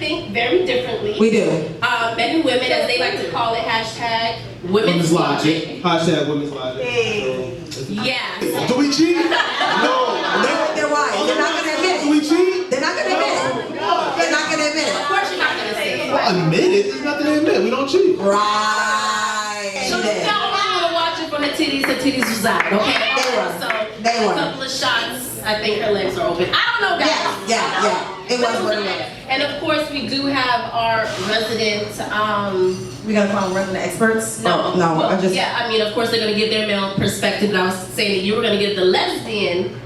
think very differently. We do. Men and women, as they like to call it, hashtag women's logic. Hashtag women's logic. Hey. Yeah. Do we cheat? No. They're wise. They're not gonna admit it. Do we cheat? They're not gonna admit it. They're not gonna admit it. Of course you're not gonna say it. Well, admit it. There's nothing to admit. We don't cheat. Right. So if y'all want to watch it from her titties was out, okay? They were. A couple of shots. I think her legs are open. I don't know, guys. Yeah. It was what it was. And of course, we do have our resident. We gotta call them resident experts. No. Well, I mean, of course, they're gonna give their male perspective. But I was saying that you were gonna give the lesbian.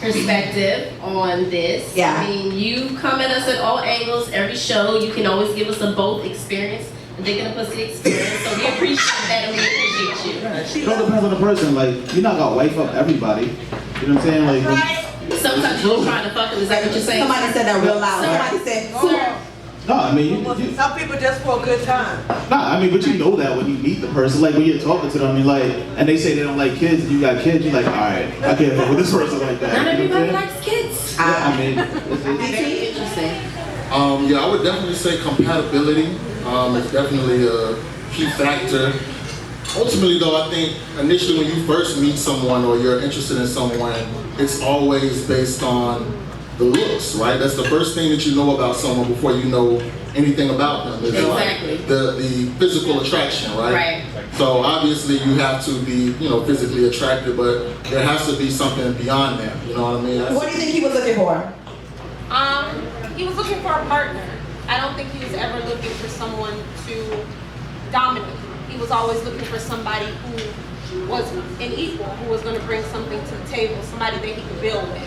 Perspective on this. Yeah. I mean, you come at us at all angles, every show. You can always give us a both experience. They're gonna pussy experience, so we appreciate that and we appreciate you. It all depends on the person. Like, you're not gonna wife up everybody. You know what I'm saying? Like, sometimes you're trying to fuck them. Is that what you're saying? Somebody said that real loud. Somebody said. no, I mean, some people just for a good time. Nah, I mean, but you know that when you meet the person, like when you're talking to them, I mean, like, and they say they don't like kids, and you got kids, you're like, all right, I can't fuck with this person like that. Not you know everybody likes kids. Yeah, I mean, Very interesting. Yeah, I would definitely say compatibility is definitely a key factor. Ultimately, though, I think initially when you first meet someone or you're interested in someone, it's always based on the looks, right? That's the first thing that you know about someone before you know anything about them. It's exactly. Like the physical attraction, right? Right. So obviously you have to be, physically attracted, but there has to be something beyond that. You know what I mean? What do you think he was looking for? He was looking for a partner. I don't think he was ever looking for someone to dominate. He was always looking for somebody who was an equal, who was going to bring something to the table, somebody that he could build with.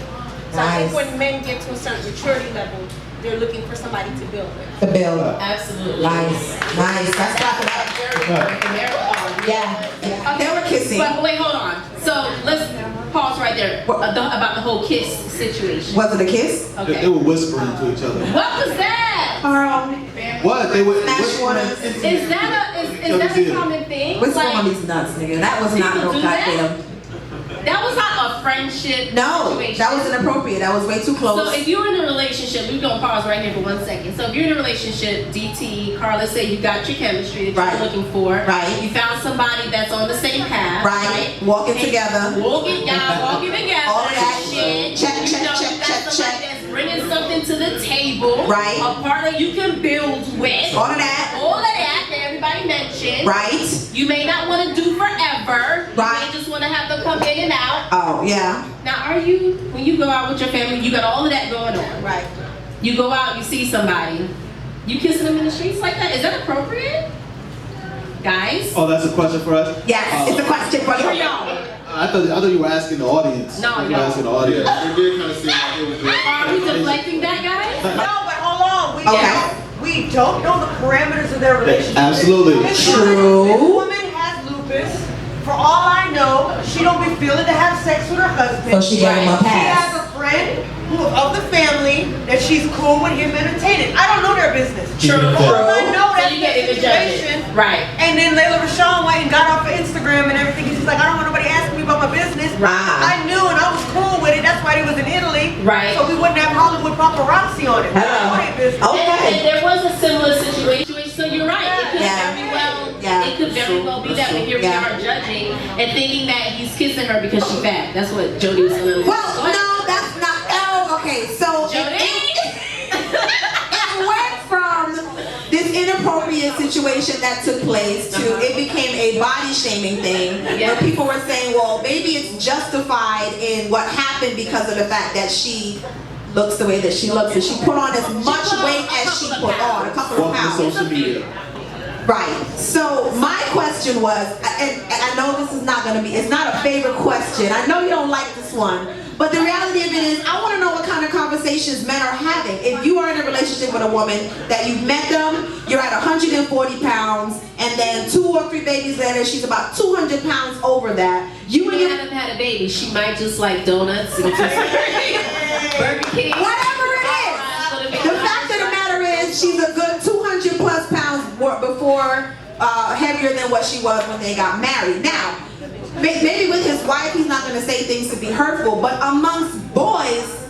So I think when men get to a certain maturity level, they're looking for somebody to build with. To build. Absolutely. Nice. That's clap it up. Yeah. They were kissing. But wait, hold on. So let's pause right there about the whole kiss situation. Was it a kiss? Okay. They were whispering to each other. What was that? What? They were Smash waters. Is that a common thing? What's on these nuts, nigga? That was not no goddamn. That was not a friendship situation. That was inappropriate. That was way too close. So if you're in a relationship, we're gonna pause right here for 1 second. So if you're in a relationship, DT, Carl, let's say you got your chemistry that you're looking for. Right. You found somebody that's on the same path. Right. Walking together. Walking together. All of that. Shit. Check. That's bringing something to the table. Right. A partner you can build with. All of that everybody mentioned. Right. You may not want to do forever. Right. You may just want to have them come in and out. Oh, yeah. Now, when you go out with your family, you got all of that going on. Right. You go out, you see somebody, you kissing them in the streets like that? Is that appropriate? Guys? Oh, that's a question for us? Yes, it's a question for y'all. I thought you were asking the audience. No, you were asking the audience. Yeah, it did kind of seem like it was Are we deflecting that, guys? No, but hold on. We don't know the parameters of their relationship. Absolutely. This woman has lupus. For all I know, she don't be feeling to have sex with her husband. So she gave him a She pass. has a friend of the family that she's cool with him entertaining. I don't know their business. True. All I know So that's you the can't even judge situation. it. Right. And then Layla Rashawn went and got off of Instagram and everything. She's like, I don't want nobody asking me about my business. Right. I knew and I was cool with it. That's why he was in Italy. Right. So we wouldn't have Hollywood paparazzi on it. Hello. And there was a similar situation. So you're right. It could very well be that. But here we are judging and thinking that he's kissing her because she's fat. That's what Jodie was saying. Well, no, that's not. Oh, okay. So it went from this inappropriate situation that took place to it became a body shaming thing where people were saying, well, maybe it's justified in what happened because of the fact that she looks the way that she looks and she put on as much weight as she put on, a couple of pounds. Social media. Right. So my question was, and I know this is not going to be, it's not a favorite question. I know you don't like this one, but the reality of it is, I want to know what kind of conversations men are having. If you are in a relationship with a woman that you've met them, you're at 140 pounds, and then 2 or 3 babies later, she's about 200 pounds over that. You and haven't had a baby. She might just like donuts and just Burger King. Whatever it is. The fact of the matter is, she's a good 200 plus pounds before heavier than what she was when they got married. Now, maybe with his wife, he's not going to say things to be hurtful, but amongst boys,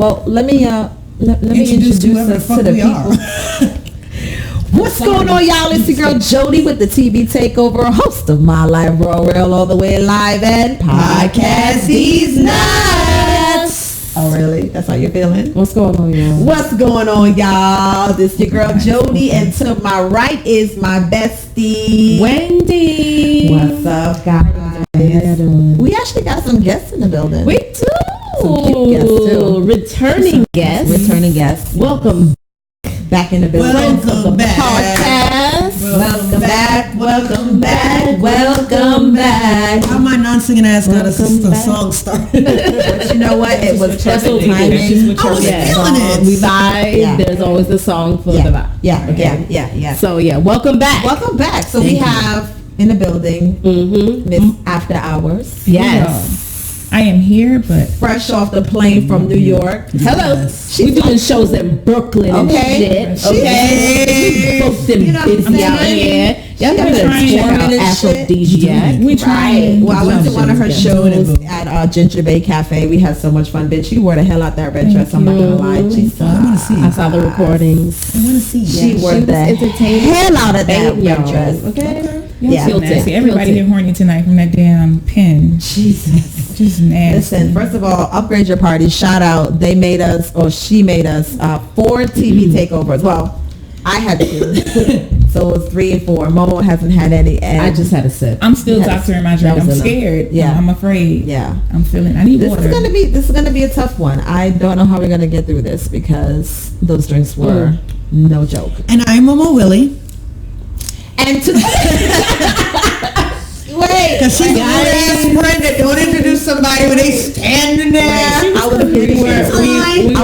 Well, let me introduce us to the people. What's going on, y'all? It's your girl Jodie with the TV Takeover, host of My Life Raw Real, all the way live and podcast these nuts. Oh, really? That's how you're feeling? What's going on, y'all? What's going on, y'all? This your girl Jodie, and to my right is my bestie Wendy. What's up, guys? We actually got some guests in the building. We do. Some cute guests too. Returning guests. Welcome back in the building. Welcome back. Podcast. Welcome back. Welcome back. How my non-singing ass got us the song started? But you know what? It was perfect timing. I was feeling it. We vibe. There's always a song for the vibe. Yeah. So welcome back. Welcome back. So we have in the building Miss After Hours. Yes. I am here, but fresh off the plane from New York. Hello. We doing shows in Brooklyn and shit. Okay. We booked them busy out here. Y'all better check out Aphrodisiac. We tried. Well, I went to one of her shows at Ginger Bay Café. We had so much fun. Bitch, you wore the hell out that red dress. I'm not gonna lie. Jesus. I saw the recordings. I want to see. She wore the hell out of that red dress. Okay. Yeah, nasty. Everybody here horny tonight from that damn pin. Jesus. Just nasty. Listen, first of all, upgrade your party. Shout out. They made us, or she made us, 4 TV takeovers. Well, I had 2. So it was 3 and 4. Momo hasn't had any. And I just had a sip. I'm still doctoring my drink. I'm scared. Yeah. I'm afraid. Yeah. I need water. This is gonna be a tough one. I don't know how we're gonna get through this because those drinks were no joke. And I'm Momo Willy. And to wait, because she's the ass friend that don't introduce somebody when they standing there. I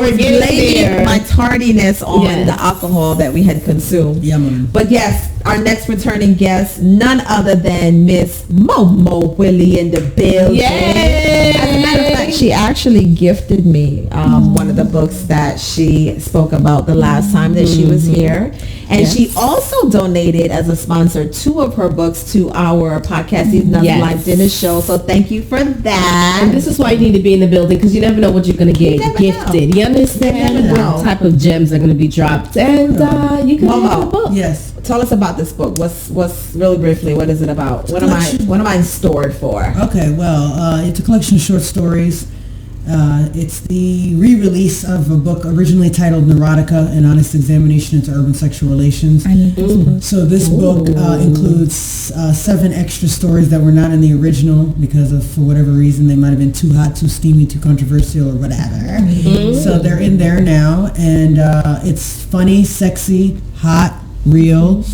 would blame my tardiness on the alcohol that we had consumed. Yeah, man. But yes, our next returning guest, none other than Miss Momo Willy in the building. Yay! As a matter of fact, she actually gifted me one of the books that she spoke about the last time that she was here. And she also donated as a sponsor 2 of her books to our podcast, These Nuts Live Dinner Show. So thank you for that. And this is why you need to be in the building, because you never know what you're going to get gifted. You understand? What type of gems are going to be dropped. And you can read the book. Yes. Tell us about this book. What's really briefly, what is it about? What am I stored for? Okay, well, it's a collection of short stories. It's the re-release of a book originally titled Neurotica, An Honest Examination into Urban Sexual Relations. I need this book. So this book includes 7 extra stories that were not in the original because of, for whatever reason, they might have been too hot, too steamy, too controversial, or whatever. So they're in there now, and it's funny, sexy, hot, real.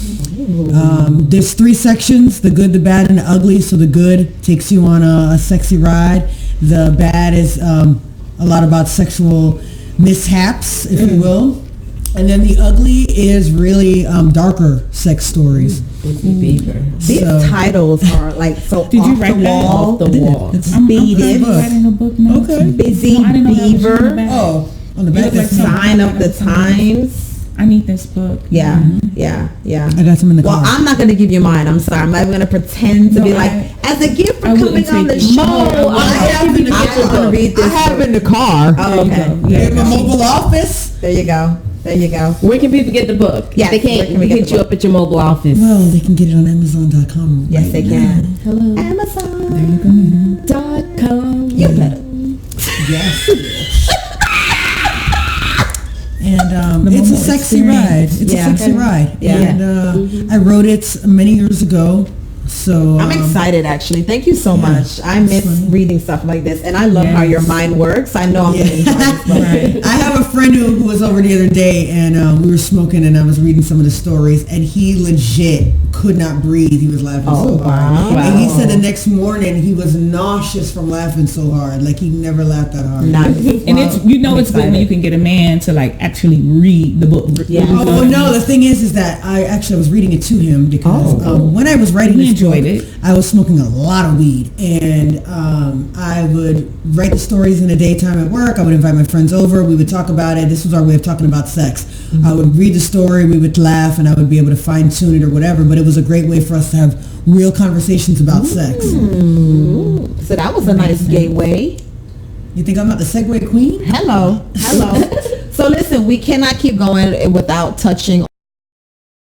There's 3 sections: the good, the bad, and the ugly. So the good takes you on a sexy ride. The bad is a lot about sexual mishaps, if you will. And then the ugly is really darker sex stories. These titles are like so Did you write that? Off the wall. I'm writing a book now. Okay. Busy Beaver. Oh, on the back. The Sign of the Times. I need this book. Yeah. I got some in the car. Well, I'm not going to give you mine. I'm sorry. I'm not even going to pretend to be like, as a gift for coming on the show. I have in the car. Oh, okay. In my mobile office. There you go. Where can people get the book? Yes, they can't hit you up at your mobile office. Well, they can get it on Amazon.com. Yes, they can. Hello. Amazon.com. You better. Yes. And it's a sexy ride. It's a sexy ride. Yeah. And I wrote it many years ago. So I'm excited, actually. Thank you so much. I miss reading stuff like this, and I love how your mind works. I know I'm going to enjoy this book. I have a friend who was over the other day, and we were smoking, and I was reading some of the stories, and he legit could not breathe. He was laughing so hard. And he said the next morning he was nauseous from laughing so hard. Like he never laughed that hard. And it's it's good when you can get a man to like actually read the book. Yeah. Oh no, the thing is that I was reading it to him because when I was writing this book, I was smoking a lot of weed, and I would write the stories in the daytime at work. I would invite my friends over. We would talk about it. This was our way of talking about sex. I would read the story. We would laugh, and I would be able to fine tune it or whatever. But it was a great way for us to have real conversations about sex. So that was a nice gateway. You think I'm not the segue queen? Hello. So listen, we cannot keep going without touching on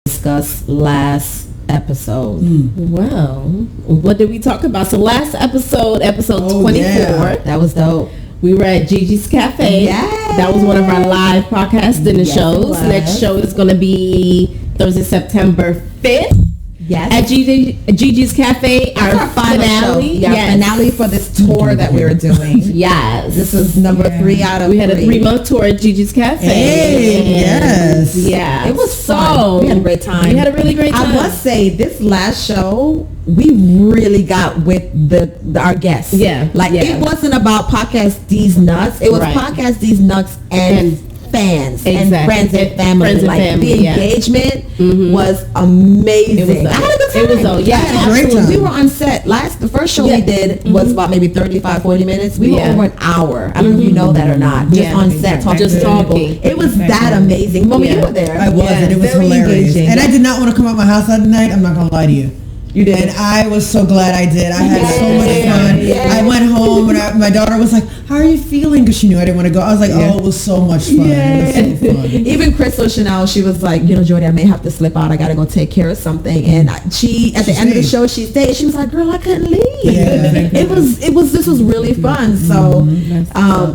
discuss last episode. Well, what did we talk about? So last episode 24. Yeah. That was dope. We were at Gigi's Café. Yes. That was one of our live podcast dinner shows. Next show is going to be Thursday, September 5th. Yes. At Gigi's Cafe, our final finale. show. Yeah, finale for this tour that we were doing. Yes. This is number 3 out of We had a 3. 3-month tour at Gigi's Cafe. Hey, yes. Yeah. It was fun. We had a great time. We had a really great time. I must say, this last show, we really got with our guests. Yeah. It wasn't about Podcast Deez Nuts. It was Podcast Deez Nuts and fans and friends and family. The engagement was amazing. It was, I had a good time. It was great time. We were on set. The first show we did was about maybe 35, 40 minutes. We were over an hour. I don't know if you know that or not. Just on set, talking to people. It was that amazing. Mom, you were there. I was, and it was Very hilarious. engaging. And I did not want to come out my house that night. I'm not gonna lie to you. You did. And I was so glad I did. I had so much fun. I went home and my daughter was like, "How are you feeling?" Because she knew I didn't want to go. I was like, "Oh, it was so much fun." It was so fun. Even Crystal Chanel, she was like, Jodie, I may have to slip out. I gotta go take care of something. And she, at the end of the show, she stayed. She was like, "Girl, I couldn't leave." Yeah. This was really fun. So,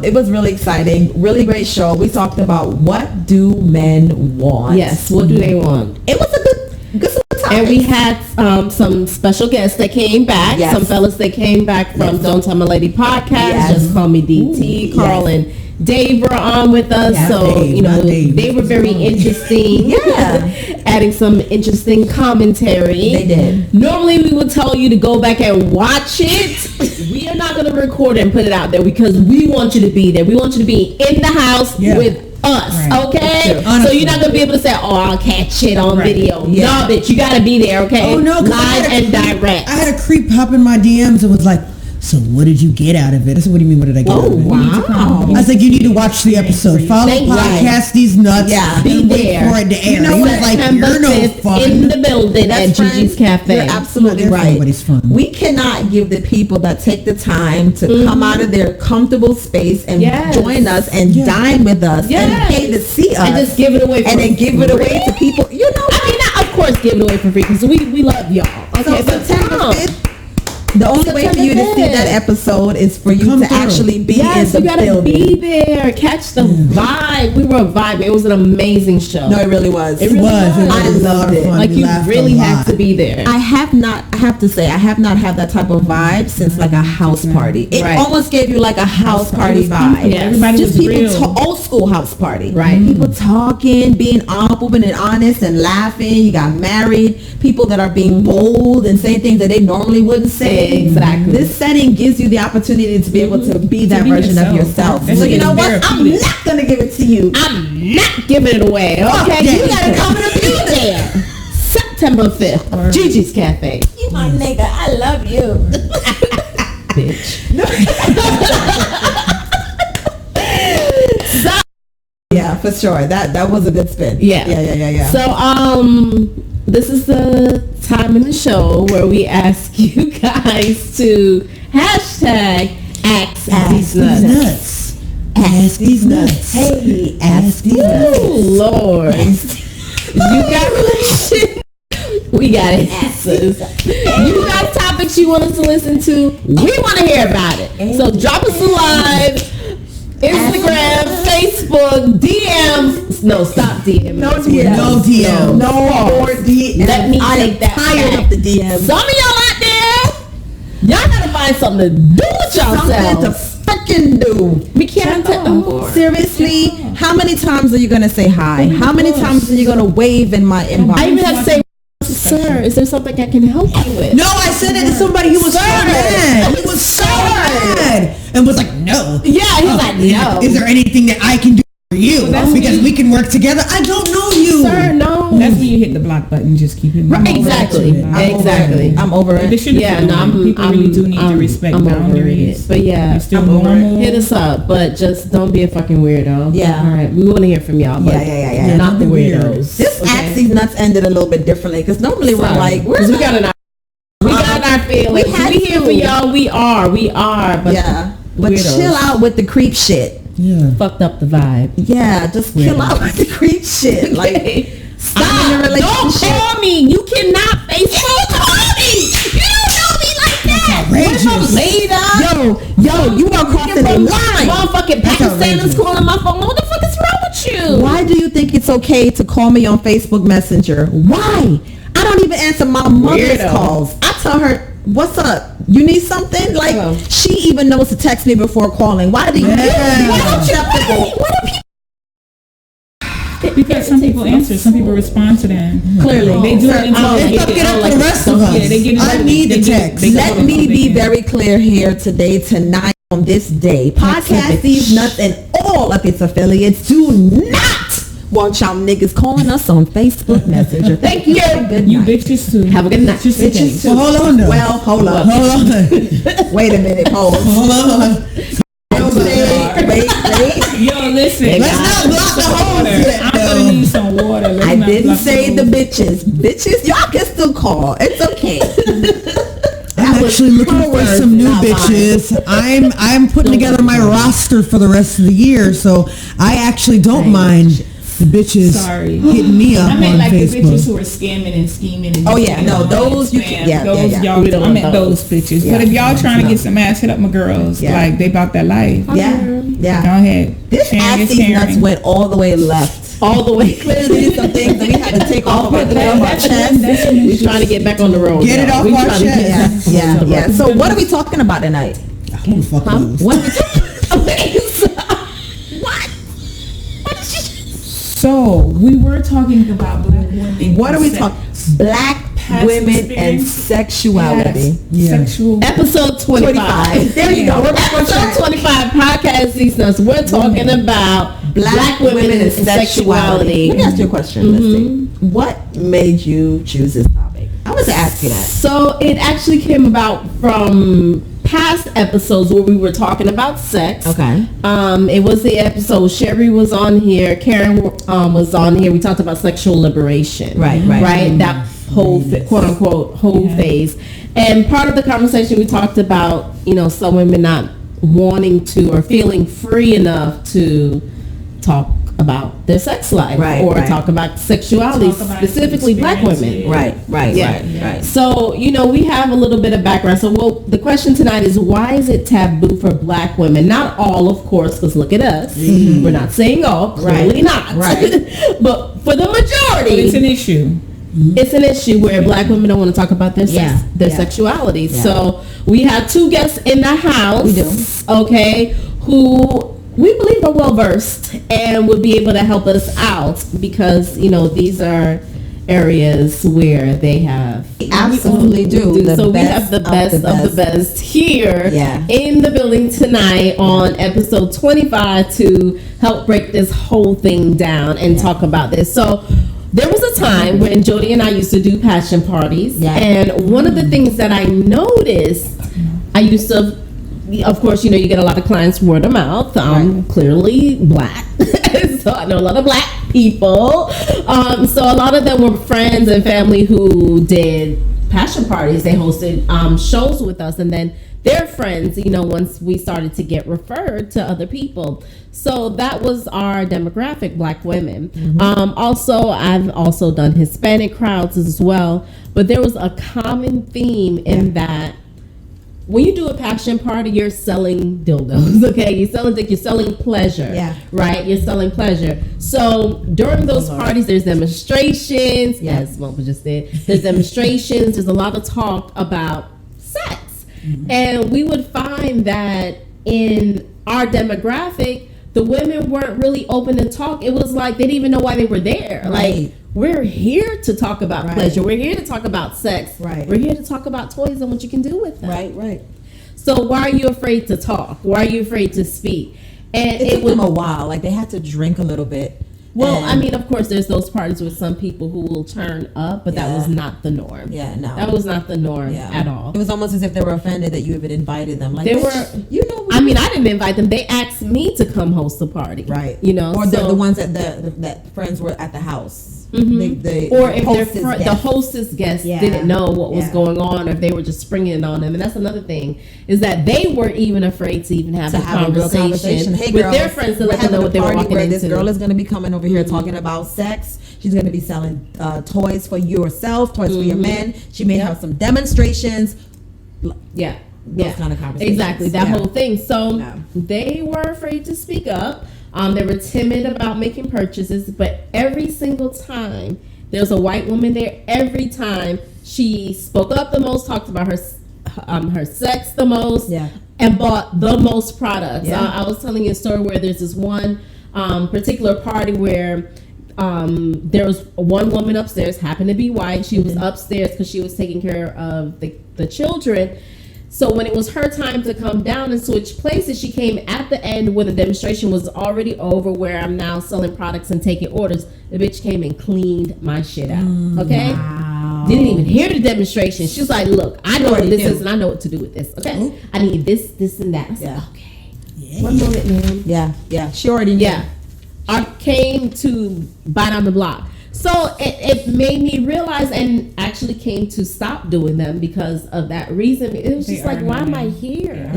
it was really exciting. Really great show. We talked about what do men want. Yes, what do they want? It was a good time. And we had some special guests that came back. Yes. Some fellas that came back from Don't Tell My Lady podcast. Yes. Just Call Me DT. Carl and Dave were on with us. So, they were very interesting. Adding some interesting commentary. They did. Normally we would tell you to go back and watch it. We are not going to record it and put it out there because we want you to be there. We want you to be in the house with us, okay? So you're not gonna be able to say, "Oh, I'll catch it on video." No, bitch, you gotta be there, okay? Oh no, live and direct. I had a creep pop in my DMs and was like, "So what did you get out of it?" I said, "What do you mean? What did I get out of it?" Wow. I was like, "You need to watch the episode. Follow Podcast These Nuts. Be and wait there for it to air." You know he what? was like, "You're no fun." In the building at Best Gigi's friends, Cafe. You're absolutely right. Everybody's fun. We cannot give the people that take the time to come out of their comfortable space and join us and dine with us and pay to see us and just give it away for and then give it away to people. I mean, not, of course, give it away for free because we love y'all. Okay, So September 5th. The only way for you to see that episode is for you to actually be in the you gotta building. be there, catch the vibe. We were vibing. It was an amazing show. No, it really was. It was. I loved it. Like you really had to be there. I have to say, I have not had that type of vibe since like a house party. It almost gave you like a house party vibe. Yeah. Everybody Just was people, real. old school house party. Right. People talking, being open and honest and laughing. You got married. People that are being bold and saying things that they normally wouldn't say. Exactly. This setting gives you the opportunity to be able to be that be version of yourself. yourself. That's So you know what? therapeutic. I'm not gonna give it to you. I'm not giving it away. Okay, you gotta come and be there. September 5th, Gigi's Cafe. You my nigga. I love you. Bitch. Yeah, for sure. That was a good spin. Yeah. So, this is the time in the show where we ask you guys to hashtag Ask These Nuts. Ask these nuts. Hey, ask these nuts. Oh, Lord. You got questions. We got answers. You got topics you want us to listen to. We want to hear about it. So drop us a line. Instagram, Facebook, DMs. No, stop DM. No DM. No DM. No more DM. Let me I take am that tired back. of the DM. Some of y'all out there, y'all gotta find something to do with Something to yourselves. freaking do. We can't Seriously, how many times are you gonna say hi? How many times are you gonna wave in my inbox? I even have to say, sir, is there something I can help you with? No, I said it to somebody who was so mad. He was so mad and was like, "No." Yeah, he's like, no. Is there anything that I can do for you? Because we can work together. I don't know you. Sir, no. That's when you hit the block button. Just keep it moving. Right, exactly. I'm over it. They should people really do need to respect I'm boundaries. But yeah, It's still normal. hit us up, but just don't be a fucking weirdo. Yeah. All right. We want to hear from y'all. But Yeah. Not the Don't be weird. weirdos. This Ask These Nuts ended a little bit differently because normally we're like, Because we got our feelings. We here for y'all. We are. But But chill out with the creep shit. Yeah. Fucked up the vibe. Yeah, just chill out with the creep shit. Like, stop. Don't call me. You cannot Facebook call me. You don't know me like that. Yo, you are crossing the line. Motherfucking Pakistan's calling my phone. What the fuck is wrong with you? Why do you think it's okay to call me on Facebook Messenger? Why? I don't even answer my mother's calls. I tell her, what's up? You need something? Like, she even knows to text me before calling. Why do you? Why don't you have to go? What do people? Because some people answer, some people respond to them. Clearly, they do it until they fuck it up for the rest of us. Yeah, they get it. I need the text. Let me be very clear here today, tonight, on this day. Podcast These Nuts and all of its affiliates do not want y'all niggas calling us on Facebook Messenger. Thank you. Good You night. bitches too. Have a good night. Bitches too. Well, hold on though. Well, hold on. Wait a minute. Hold on. Wait. Yo, listen. Let's not block the holes yet, I'm gonna need some water. I didn't say the bitches. Bitches, y'all can still call. It's okay. I'm actually looking for some new bitches. I'm putting together my roster for the rest of the year, so I actually don't mind the bitches hitting me up I meant on like Facebook. the bitches who are scamming and scheming. And those you can. Yeah, those y'all. I meant those bitches. Yeah. But if y'all trying to get some ass, hit up my girls. Yeah. Like they about that life. Yeah. Go ahead. This Ask These Nuts went all the way left. All the way. Clearly, some things that we had to take off our chest. We're trying to get back on the road. Get it off our chest. Yeah. So what are we talking about tonight? Who the fuck knows? What are we talking about? So we were talking about black women. What are we talking? Black women and sexuality. Sexual. Episode 25. There you go. We're back on track. Episode 25 podcast These Nuts. We're talking about black women and sexuality. Let me ask you a question, Misty. What made you choose this topic? I was asking that. So it actually came about from past episodes where we were talking about sex. Okay. It was the episode Sherri was on here, Karen was on here. We talked about sexual liberation. Right. That whole quote unquote whole phase. And part of the conversation we talked about, some women not wanting to or feeling free enough to talk about their sex life talk about sexuality, specifically black women. Right. So, we have a little bit of background. So, the question tonight is, why is it taboo for black women? Not all, of course, because look at us. Mm-hmm. We're not saying all, clearly not. Right. But for the majority, But it's an issue. It's an issue where black women don't want to talk about their sexuality. Yeah. So, we have two guests in the house. We do. Okay, who we believe are well versed and would be able to help us out because these are areas where they have absolutely do. We have the best of the best here in the building tonight on episode 25 to help break this whole thing down and talk about this. So there was a time when Jodie and I used to do passion parties, and one of the things that I noticed, I used to, of course, you get a lot of clients word of mouth. I'm clearly black, so I know a lot of black people. So a lot of them were friends and family who did passion parties. They hosted shows with us, and then their friends, once we started to get referred to other people. So that was our demographic, black women. Mm-hmm. Also, I've also done Hispanic crowds as well. But there was a common theme in that when you do a passion party, you're selling dildos, okay? You're selling dick, you're selling pleasure, right? You're selling pleasure. So during those parties, there's demonstrations, as Momo just did. There's demonstrations, there's a lot of talk about sex. Mm-hmm. And we would find that in our demographic, the women weren't really open to talk. It was like they didn't even know why they were there. Right. Like, we're here to talk about pleasure. We're here to talk about sex. Right. We're here to talk about toys and what you can do with them. Right. So why are you afraid to talk? Why are you afraid to speak? And it took them a while. Like they had to drink a little bit. Well, I mean, of course, there's those parties with some people who will turn up, but that was not the norm. Yeah, no. That was not the norm at all. It was almost as if they were offended that you even invited them. Like they were, I mean, I didn't invite them. They asked me to come host the party. Right. Or the ones that friends were at the house. or if the hostess guest didn't know what was going on, or if they were just springing it on them. And that's another thing, is that they weren't even afraid to even have a conversation Hey, with girls, their friends to let them know what they were walking into. This girl is going to be coming over here talking about sex. She's going to be selling toys for yourself, toys for your men. She may have some demonstrations. Those kind of conversations. Exactly, that whole thing. So they were afraid to speak up. They were timid about making purchases, but every single time there was a white woman there, every time she spoke up the most, talked about her sex the most, and bought the most products. I was telling you a story where there's this one particular party where there was one woman upstairs, happened to be white. She was upstairs because she was taking care of the children. So when it was her time to come down and switch places, she came at the end when the demonstration was already over, where I'm now selling products and taking orders. The bitch came and cleaned my shit out. Okay? Wow. Didn't even hear the demonstration. She was like, look, I know what this is and I know what to do with this. Okay? I need this, and that. I said, okay. Yeah. 1 moment, ma'am. Yeah. She already knew. Yeah. I came to buy down the block. So it made me realize, and actually came to stop doing them because of that reason. It was just like, why am I here?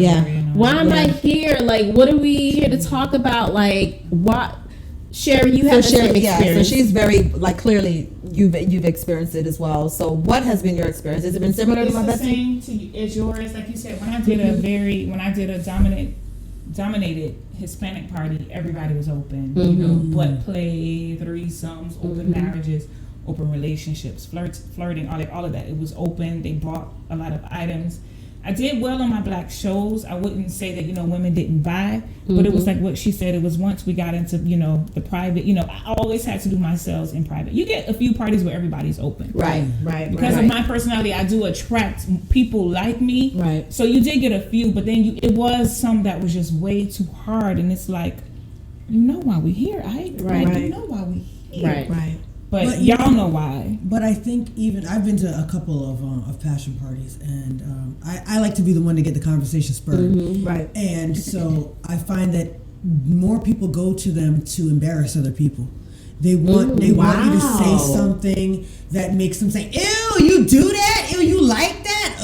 Why am I here? Like, what are we here to talk about? Like, what? Sherri, you have the same experience. So she's very, like, clearly you've experienced it as well. So what has been your experience? Has it been similar to my best? It's the same as yours. Like you said, when I did a dominated Hispanic party, everybody was open. You know, butt play, threesomes, open marriages, open relationships, flirting, all of that. It was open. They bought a lot of items. I did well on my black shows. I wouldn't say that, women didn't buy, but it was like what she said. It was once we got into, the private, I always had to do my sales in private. You get a few parties where everybody's open. Right. Because of my personality, I do attract people like me. Right. So you did get a few, but then it was some that was just way too hard. And it's like, you know why we here, right? You know why we here. Right. But y'all know why. But I think I've been to a couple of passion parties, and I like to be the one to get the conversation spurred. Right. And so I find that more people go to them to embarrass other people. They want you to say something that makes them say, "Ew, you do that? Ew, you like that?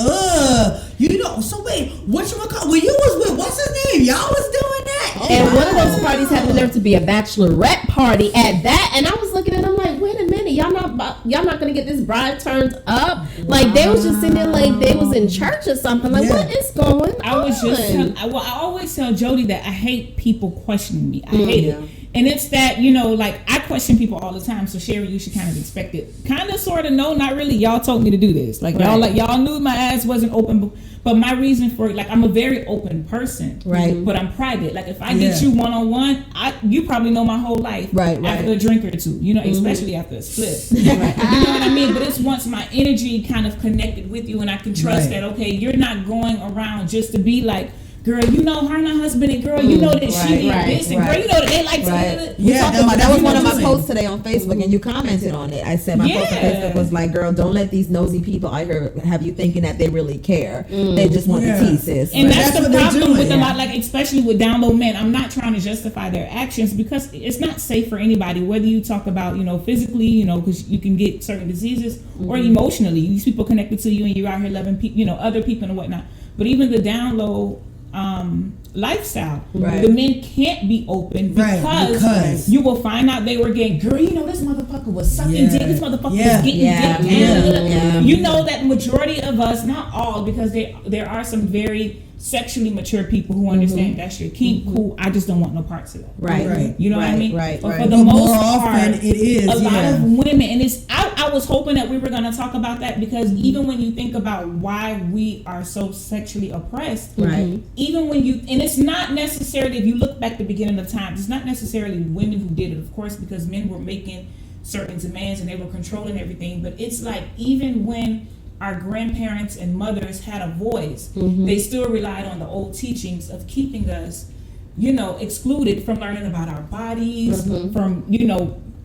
So wait, whatchamacallit? When you was with what's his name? Y'all was doing that?" And one of those parties had the nerve to be a bachelorette party at that, and I was looking at them like, wait a minute, y'all not gonna get this bride turned up? Like they was just sitting there like they was in church or something. Like what is going on? I always tell Jodie that I hate people questioning me. I hate it. And it's that, like I question people all the time. So Sherri, you should kind of expect it. Kind of, sort of, no, not really. Y'all told me to do this. Like y'all knew my ass wasn't open. But my reason for it, I'm a very open person. Right. But I'm private. Like if I get you one-on-one, you probably know my whole life. Right. After a drink or two, especially after a split. You know what I mean? But it's once my energy kind of connected with you and I can trust that, okay, you're not going around just to be like, girl, her and her husband, and girl, that she did this, and girl, that they like to. That was one of my posts today on Facebook, and you commented on it. I said my post on Facebook was like, girl, don't let these nosy people out here have you thinking that they really care. They just want the pieces. And that's the problem with a lot, especially with down low men. I'm not trying to justify their actions because it's not safe for anybody, whether you talk about, physically, because you can get certain diseases, or emotionally. These people connected to you and you're out here loving people, other people and whatnot. But even the down low lifestyle, the men can't be open because you will find out they were getting, girl, this motherfucker was sucking dick, this motherfucker was getting dick. You know that majority of us, not all, because there are some very sexually mature people who understand that's your kink. Cool, I just don't want no parts of that. Right. You know what I mean? Right. But for the most part, it is a lot of women, and I was hoping that we were going to talk about that because even when you think about why we are so sexually oppressed, even when and it's not necessarily, if you look back to the beginning of time, it's not necessarily women who did it, of course, because men were making certain demands and they were controlling everything. But it's like even when our grandparents and mothers had a voice, they still relied on the old teachings of keeping us, excluded from learning about our bodies, from,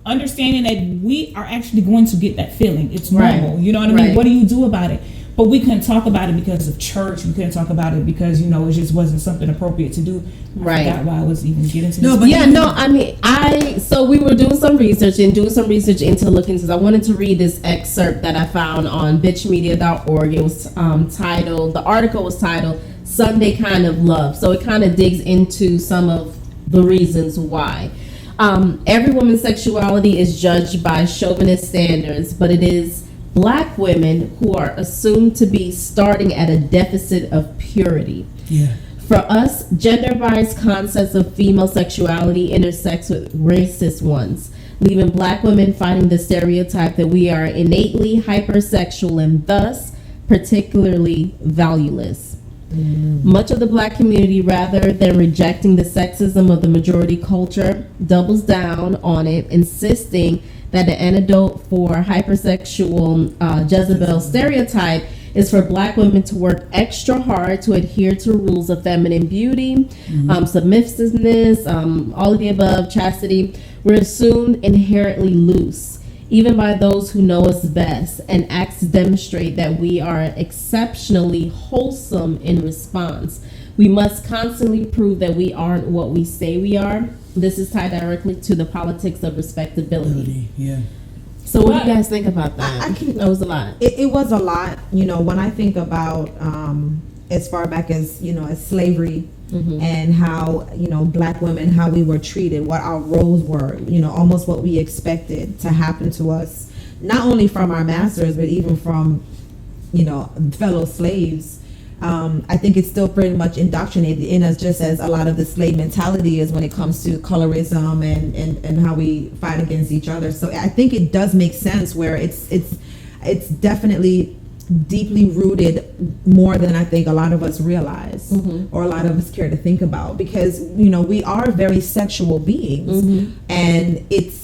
understanding that we are actually going to get that feeling. It's normal. You know what I mean? What do you do about it? but we couldn't talk about it because of church. We couldn't talk about it because, it just wasn't something appropriate to do. I forgot why I was even getting to this. So we were doing some research into looking, because I wanted to read this excerpt that I found on bitchmedia.org. It was the article was titled Sunday Kind of Love. So it kind of digs into some of the reasons why. Every woman's sexuality is judged by chauvinist standards, but it is Black women who are assumed to be starting at a deficit of purity. Yeah. For us, gender-biased concepts of female sexuality intersects with racist ones, leaving Black women fighting the stereotype that we are innately hypersexual and thus particularly valueless. Much of the Black community, rather than rejecting the sexism of the majority culture, doubles down on it, insisting that the antidote for hypersexual Jezebel stereotype is for Black women to work extra hard to adhere to rules of feminine beauty, submissiveness, all of the above, chastity. We're assumed inherently loose, even by those who know us best, and acts demonstrate that we are exceptionally wholesome in response. We must constantly prove that we aren't what we say we are. This is tied directly to the politics of respectability. Yeah. So what do you guys think about that? That was a lot. It was a lot. When I think about as far back as, as slavery, and how, Black women, how we were treated, what our roles were, almost what we expected to happen to us, not only from our masters, but even from, fellow slaves. I think it's still pretty much indoctrinated in us, just as a lot of the slave mentality is when it comes to colorism and how we fight against each other. So I think it does make sense where it's definitely deeply rooted more than I think a lot of us realize, or a lot of us care to think about, because we are very sexual beings, and it's,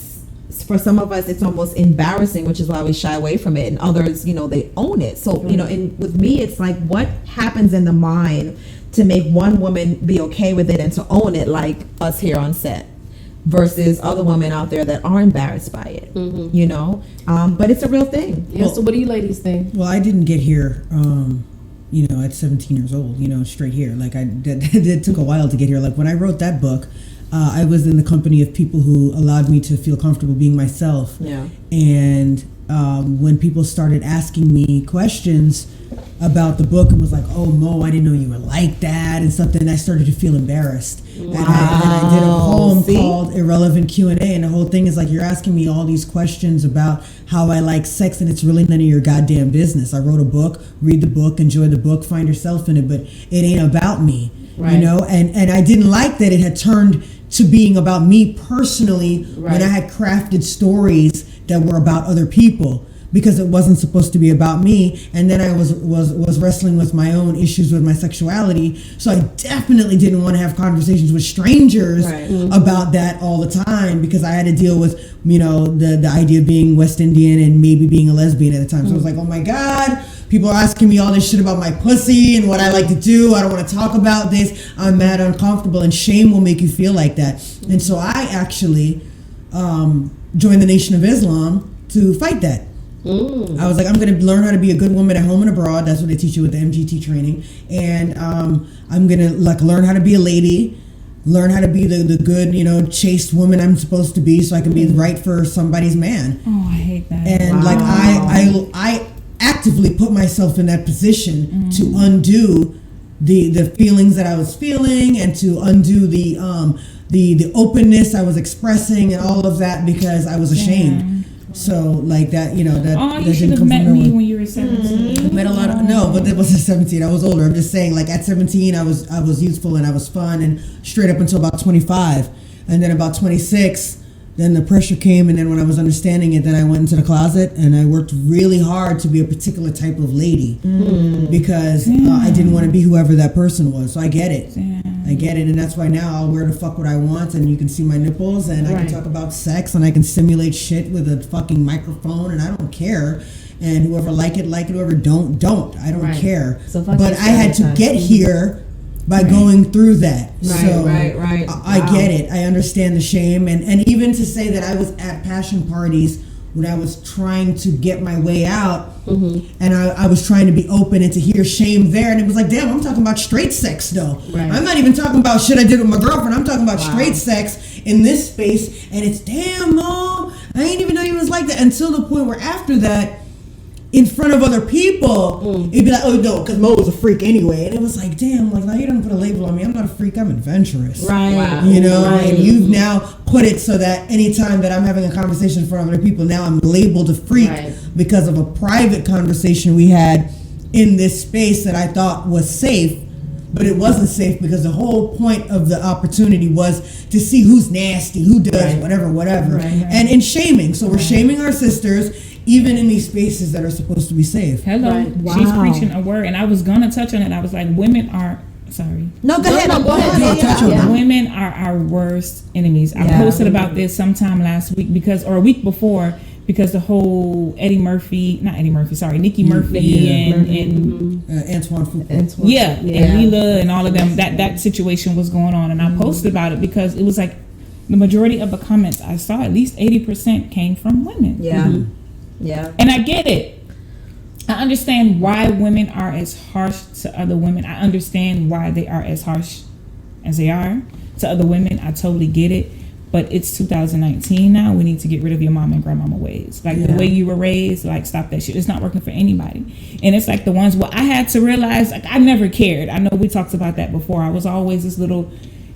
for some of us, it's almost embarrassing, which is why we shy away from it, and others, they own it. So and with me, it's like, what happens in the mind to make one woman be okay with it and to own it, like us here on set, versus other women out there that are embarrassed by it, but it's a real thing. Yeah. So what do you ladies think? Well, I didn't get here, at 17 years old, straight here. Like, it took a while to get here. Like, when I wrote that book, I was in the company of people who allowed me to feel comfortable being myself. Yeah. And when people started asking me questions about the book and was like, "Oh, Mo, I didn't know you were like that," and something, I started to feel embarrassed. Wow. And I did a poem called Irrelevant Q&A, and the whole thing is like, you're asking me all these questions about how I like sex, and it's really none of your goddamn business. I wrote a book, read the book, enjoy the book, find yourself in it, but it ain't about me. Right. And I didn't like that it had turned to being about me personally, when I had crafted stories that were about other people, because it wasn't supposed to be about me. And then I was wrestling with my own issues with my sexuality, so I definitely didn't want to have conversations with strangers about that all the time, because I had to deal with the idea of being West Indian and maybe being a lesbian at the time. So I was like, oh my God, people are asking me all this shit about my pussy and what I like to do. I don't want to talk about this. I'm mad uncomfortable, and shame will make you feel like that. And so I actually joined the Nation of Islam to fight that. I was like, I'm going to learn how to be a good woman at home and abroad. That's what they teach you with the MGT training. And I'm going to learn how to be a lady, learn how to be the good, chaste woman I'm supposed to be, so I can be right for somebody's man. Oh, I hate that. And I actively put myself in that position to undo the feelings that I was feeling, and to undo the openness I was expressing and all of that, because I was ashamed. So like that, that you should have met me when you were 17. I met a lot of, no, but it wasn't 17. I was older. I'm just saying, like, at 17, I was youthful and I was fun, and straight up until about 25, and then about 26. Then the pressure came, and then when I was understanding it, then I went into the closet and I worked really hard to be a particular type of lady, because I didn't want to be whoever that person was. So I get it. I get it, and that's why now I'll wear the fuck what I want, and you can see my nipples, and I can talk about sex, and I can simulate shit with a fucking microphone, and I don't care. And whoever like it, whoever don't. I don't care. So but I had to get here by going through that. I get it. I understand the shame. And even to say that I was at passion parties when I was trying to get my way out, and I was trying to be open and to hear shame there, and it was like, damn, I'm talking about straight sex though. Right. I'm not even talking about shit I did with my girlfriend. I'm talking about straight sex in this space, and it's damn, Mo, I didn't even know you was like that until the point where after that, in front of other people, it'd be like, oh no, because Mo was a freak anyway. And it was like, damn, like now you don't put a label on me. I'm not a freak, I'm adventurous. Right. Wow. You know, and you've now put it so that anytime that I'm having a conversation in front of other people, now I'm labeled a freak because of a private conversation we had in this space that I thought was safe. But it wasn't safe because the whole point of the opportunity was to see who's nasty, who does whatever. And in shaming. So we're shaming our sisters, even in these spaces that are supposed to be safe. Hello. Wow. She's preaching a word. And I was going to touch on it. I was like, women are... Sorry. No, go ahead. Go ahead. Women are our worst enemies. I posted about this sometime last week or a week before, because the whole Nikki Murphy and Antoine Fuqua. and Lila and all of them, that situation was going on, and I posted about it because it was like the majority of the comments I saw, at least 80% came from women. Yeah. And I get it. I understand why women are as harsh to other women. I understand why they are as harsh as they are to other women. I totally get it. But it's 2019 now. We need to get rid of your mama and grandmama ways. Like the way you were raised, like stop that shit. It's not working for anybody. And it's like the ones where I had to realize, like I never cared. I know we talked about that before. I was always this little,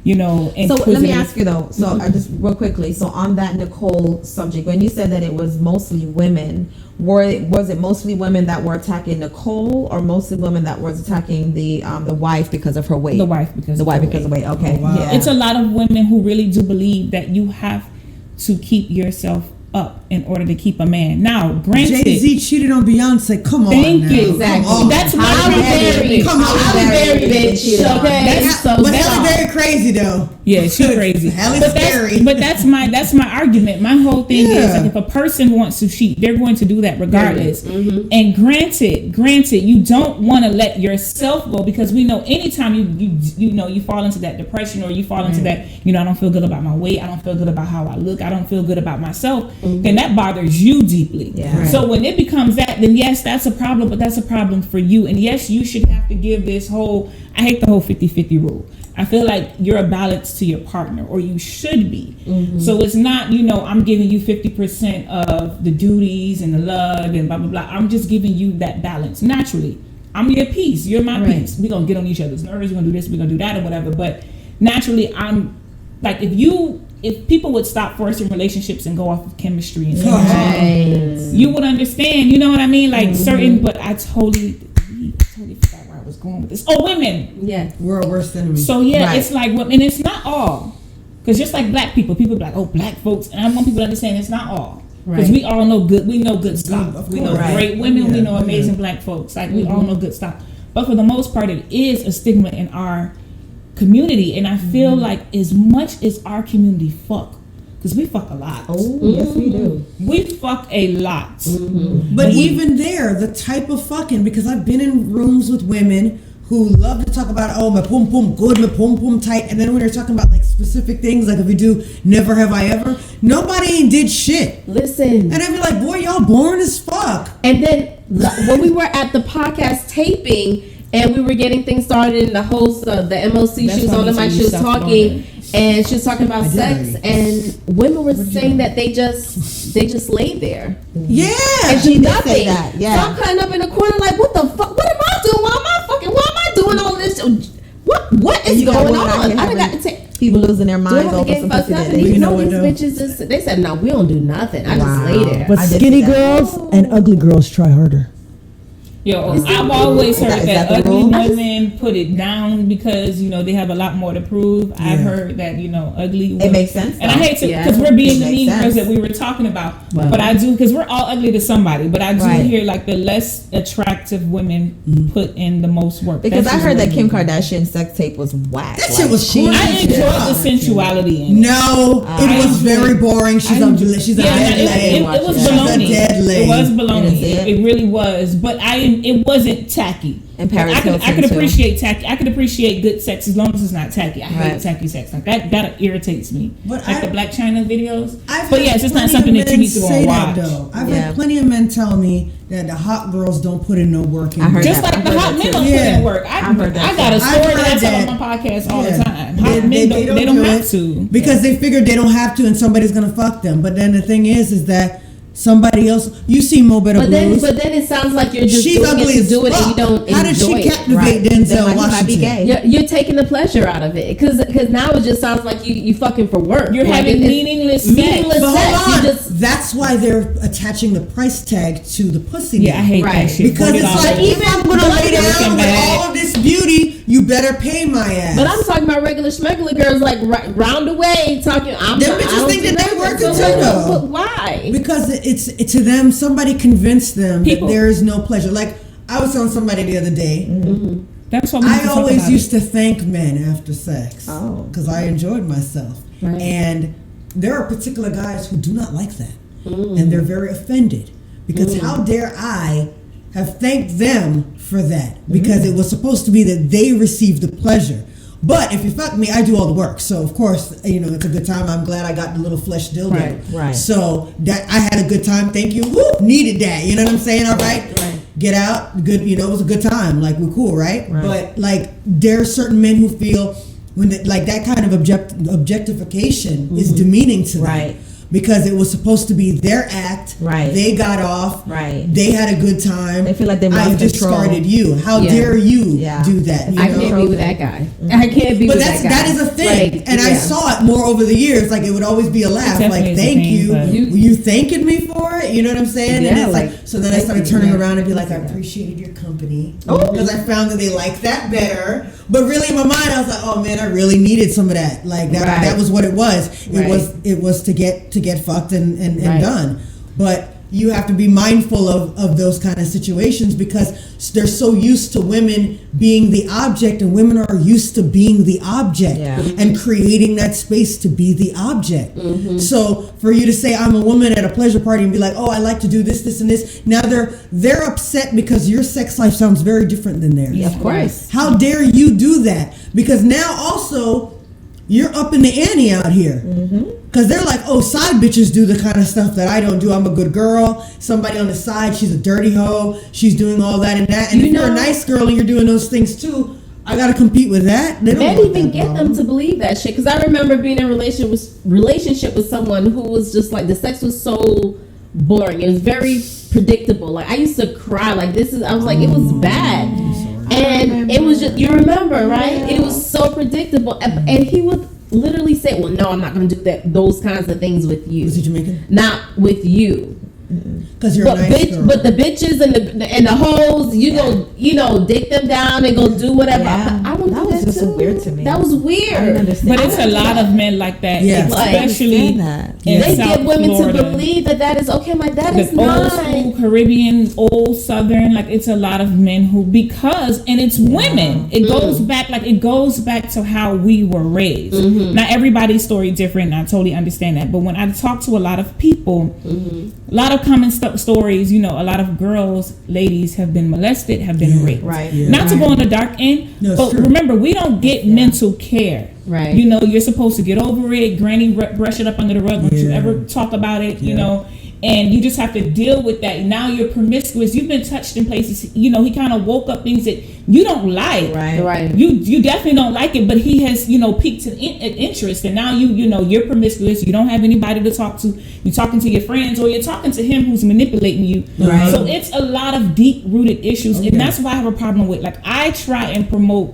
So let me ask you though. So I just real quickly. So on that Nicole subject, when you said that it was mostly women, was it mostly women that were attacking Nicole, or mostly women that was attacking the wife because of her weight? The wife because of weight. Okay. Oh, wow. Yeah. It's a lot of women who really do believe that you have to keep yourself up in order to keep a man. Now, granted, Jay-Z cheated on Beyonce. Come on. Thank now. you. Exactly. That's my Come on. Halle Berry bitch. Okay. But Halle Berry crazy though. Yeah, she's crazy. But that's my argument. My whole thing is like if a person wants to cheat, they're going to do that regardless. And granted, you don't want to let yourself go, because we know anytime you fall into that depression, or you fall into that, I don't feel good about my weight, I don't feel good about how I look, I don't feel good about myself, then that bothers you deeply. So when it becomes that, then yes, that's a problem, but that's a problem for you. And yes, you should have to give this whole, I hate the whole 50-50 rule. I feel like you're a balance to your partner, or you should be. So it's not, I'm giving you 50% of the duties and the love and blah, blah, blah. I'm just giving you that balance naturally. I'm your piece. You're my piece. We're going to get on each other's nerves. We're going to do this. We're going to do that or whatever. But naturally, I'm like, if people would stop forcing relationships and go off of chemistry and things, you would understand, you know what I mean? Like certain, but I totally forgot where I was going with this. Oh, women. Yeah. We're a worst enemy. So it's like, and it's not all. Because just like black people be like, oh, black folks. And I want people to understand it's not all. Because we all know good, we know good stuff. We know great women, we know amazing black folks. Like we all know good stuff. But for the most part, it is a stigma in our community. And I feel like as much as our community fuck, because we fuck a lot. Oh, yes we do. We fuck a lot. But even there, the type of fucking, because I've been in rooms with women who love to talk about, oh, my pum pum good, my pum pum tight, and then when they're talking about like specific things, like if we do never have I ever, nobody ain't did shit. Listen. And I'd be like, boy, y'all boring as fuck. And then when we were at the podcast taping and we were getting things started, and the host of the MOC, she was on the mic, she was talking, and she was talking about sex, and women were saying that they just lay there. Yeah. And do nothing. That. Yeah. So I'm cutting up in the corner like, what the fuck? What am I doing? Why am I doing all this? What is going on? I got to take people losing their minds over some pussy that they know these bitches they said, no, we don't do nothing. I just lay there. But skinny girls and ugly girls try harder. Yo, I've always heard that ugly women put it down because, they have a lot more to prove. Yeah. I've heard that, ugly women. It makes sense. And I hate to, because we're being the mean girls that we were talking about. Right. But I do, because we're all ugly to somebody. But I do hear like the less attractive women put in the most work. Because I heard that Kim Kardashian's sex tape was whack. That shit was cool. I enjoyed the sensuality in it. No, it was very boring. She's a dead lady. It was baloney. It was baloney. It really was. But I and it wasn't tacky. And Paris I could Hilton, appreciate tacky. I could appreciate good sex as long as it's not tacky. I hate tacky sex. Like that irritates me. But like the Black China videos. But yeah, it's just not something that you need to go and watch. I've had plenty of men tell me that the hot girls don't put in no work. Just like the hot men don't put in work. I got a story that I tell on my podcast all the time. Hot men they don't have to because they figured they don't have to, and somebody's gonna fuck them. But then the thing is that somebody else, you see Mo Better Blues. But then it sounds like you're just doing ugly it to do it and you don't enjoy it. How did she captivate Denzel Washington? You're taking the pleasure out of it because now it just sounds like you fucking for work. You're having meaningless sex. That's why they're attaching the price tag to the pussy. Yeah, I hate that shit. Because it's like, even I'm gonna lay down with all of this beauty, you better pay my ass. But I'm talking about regular schmegular girls like round away talking. Them bitches think that they working too though. But why? Because it's to them, somebody convinced them that there is no pleasure. Like I was telling somebody the other day. Mm-hmm. That's what I always used to thank men after sex because I enjoyed myself. Right. And there are particular guys who do not like that, and they're very offended because how dare I have thanked them for that because it was supposed to be that they received the pleasure. But if you fuck me, I do all the work. So of course, it's a good time. I'm glad I got the little flesh dildo. Right. So that I had a good time. Thank you. Woo, needed that. You know what I'm saying? All right. Get out. Good. It was a good time. Like we're cool, right? But like there are certain men who feel when that kind of objectification is demeaning to them. Right. Because it was supposed to be their act. Right. They got off. Right. They had a good time. They feel like they've lost I discarded you. How dare you do that? I can't be with that guy. I can't be with that guy. But that is a thing. Like, and I saw it more over the years. Like it would always be a laugh. Like, thank you. Were you thanking me for it? You know what I'm saying? Yeah, and it's so then I started turning around and be like, I appreciated your company. Because I found that they liked that better. But really in my mind I was like, oh man, I really needed some of that. Like that was what it was. It was to get fucked and done. But you have to be mindful of those kind of situations because they're so used to women being the object, and women are used to being the object and creating that space to be the object. So for you to say I'm a woman at a pleasure party and be like, oh, I like to do this and this, now they're upset because your sex life sounds very different than theirs. Yeah, of course. How dare you do that? Because now also you're up in the ante out here. Because they're like, oh, side bitches do the kind of stuff that I don't do. I'm a good girl. Somebody on the side, she's a dirty hoe. She's doing all that and that. And if you're a nice girl and you're doing those things too, I got to compete with that. They don't even get them to believe that shit. Because I remember being in a relationship with someone who was just like, the sex was so boring. It was very predictable. Like, I used to cry. Like, I was like, it was bad. And it was just, you remember, right? It was so predictable. And he would literally say, well, no, I'm not going to do those kinds of things with you. Was he Jamaican? Not with you. Because you're a nice girl. But the bitches and the hoes, you go, dick them down and go do whatever. Yeah. I would do that just too. weird to me. That was weird. I didn't understand. But it's a lot of men like that. Yeah. Especially they get women to believe that is okay. My dad is old school Caribbean, old Southern. Like it's a lot of men and it's women. It goes back to how we were raised. Now everybody's story different. And I totally understand that. But when I talk to a lot of people, a lot of common stories. A lot of girls, ladies have been molested, have been raped. Right. Yeah. Not to go on the dark end, but remember, we don't get mental care. Right. You're supposed to get over it. Granny brush it up under the rug. Don't you ever talk about it? And you just have to deal with that. Now you're promiscuous. You've been touched in places. He kind of woke up things that you don't like. Right. You definitely don't like it, but he has piqued an interest, and now you're promiscuous. You don't have anybody to talk to. You're talking to your friends, or you're talking to him who's manipulating you. Right. So it's a lot of deep rooted issues, and that's why I have a problem with. Like I try and promote.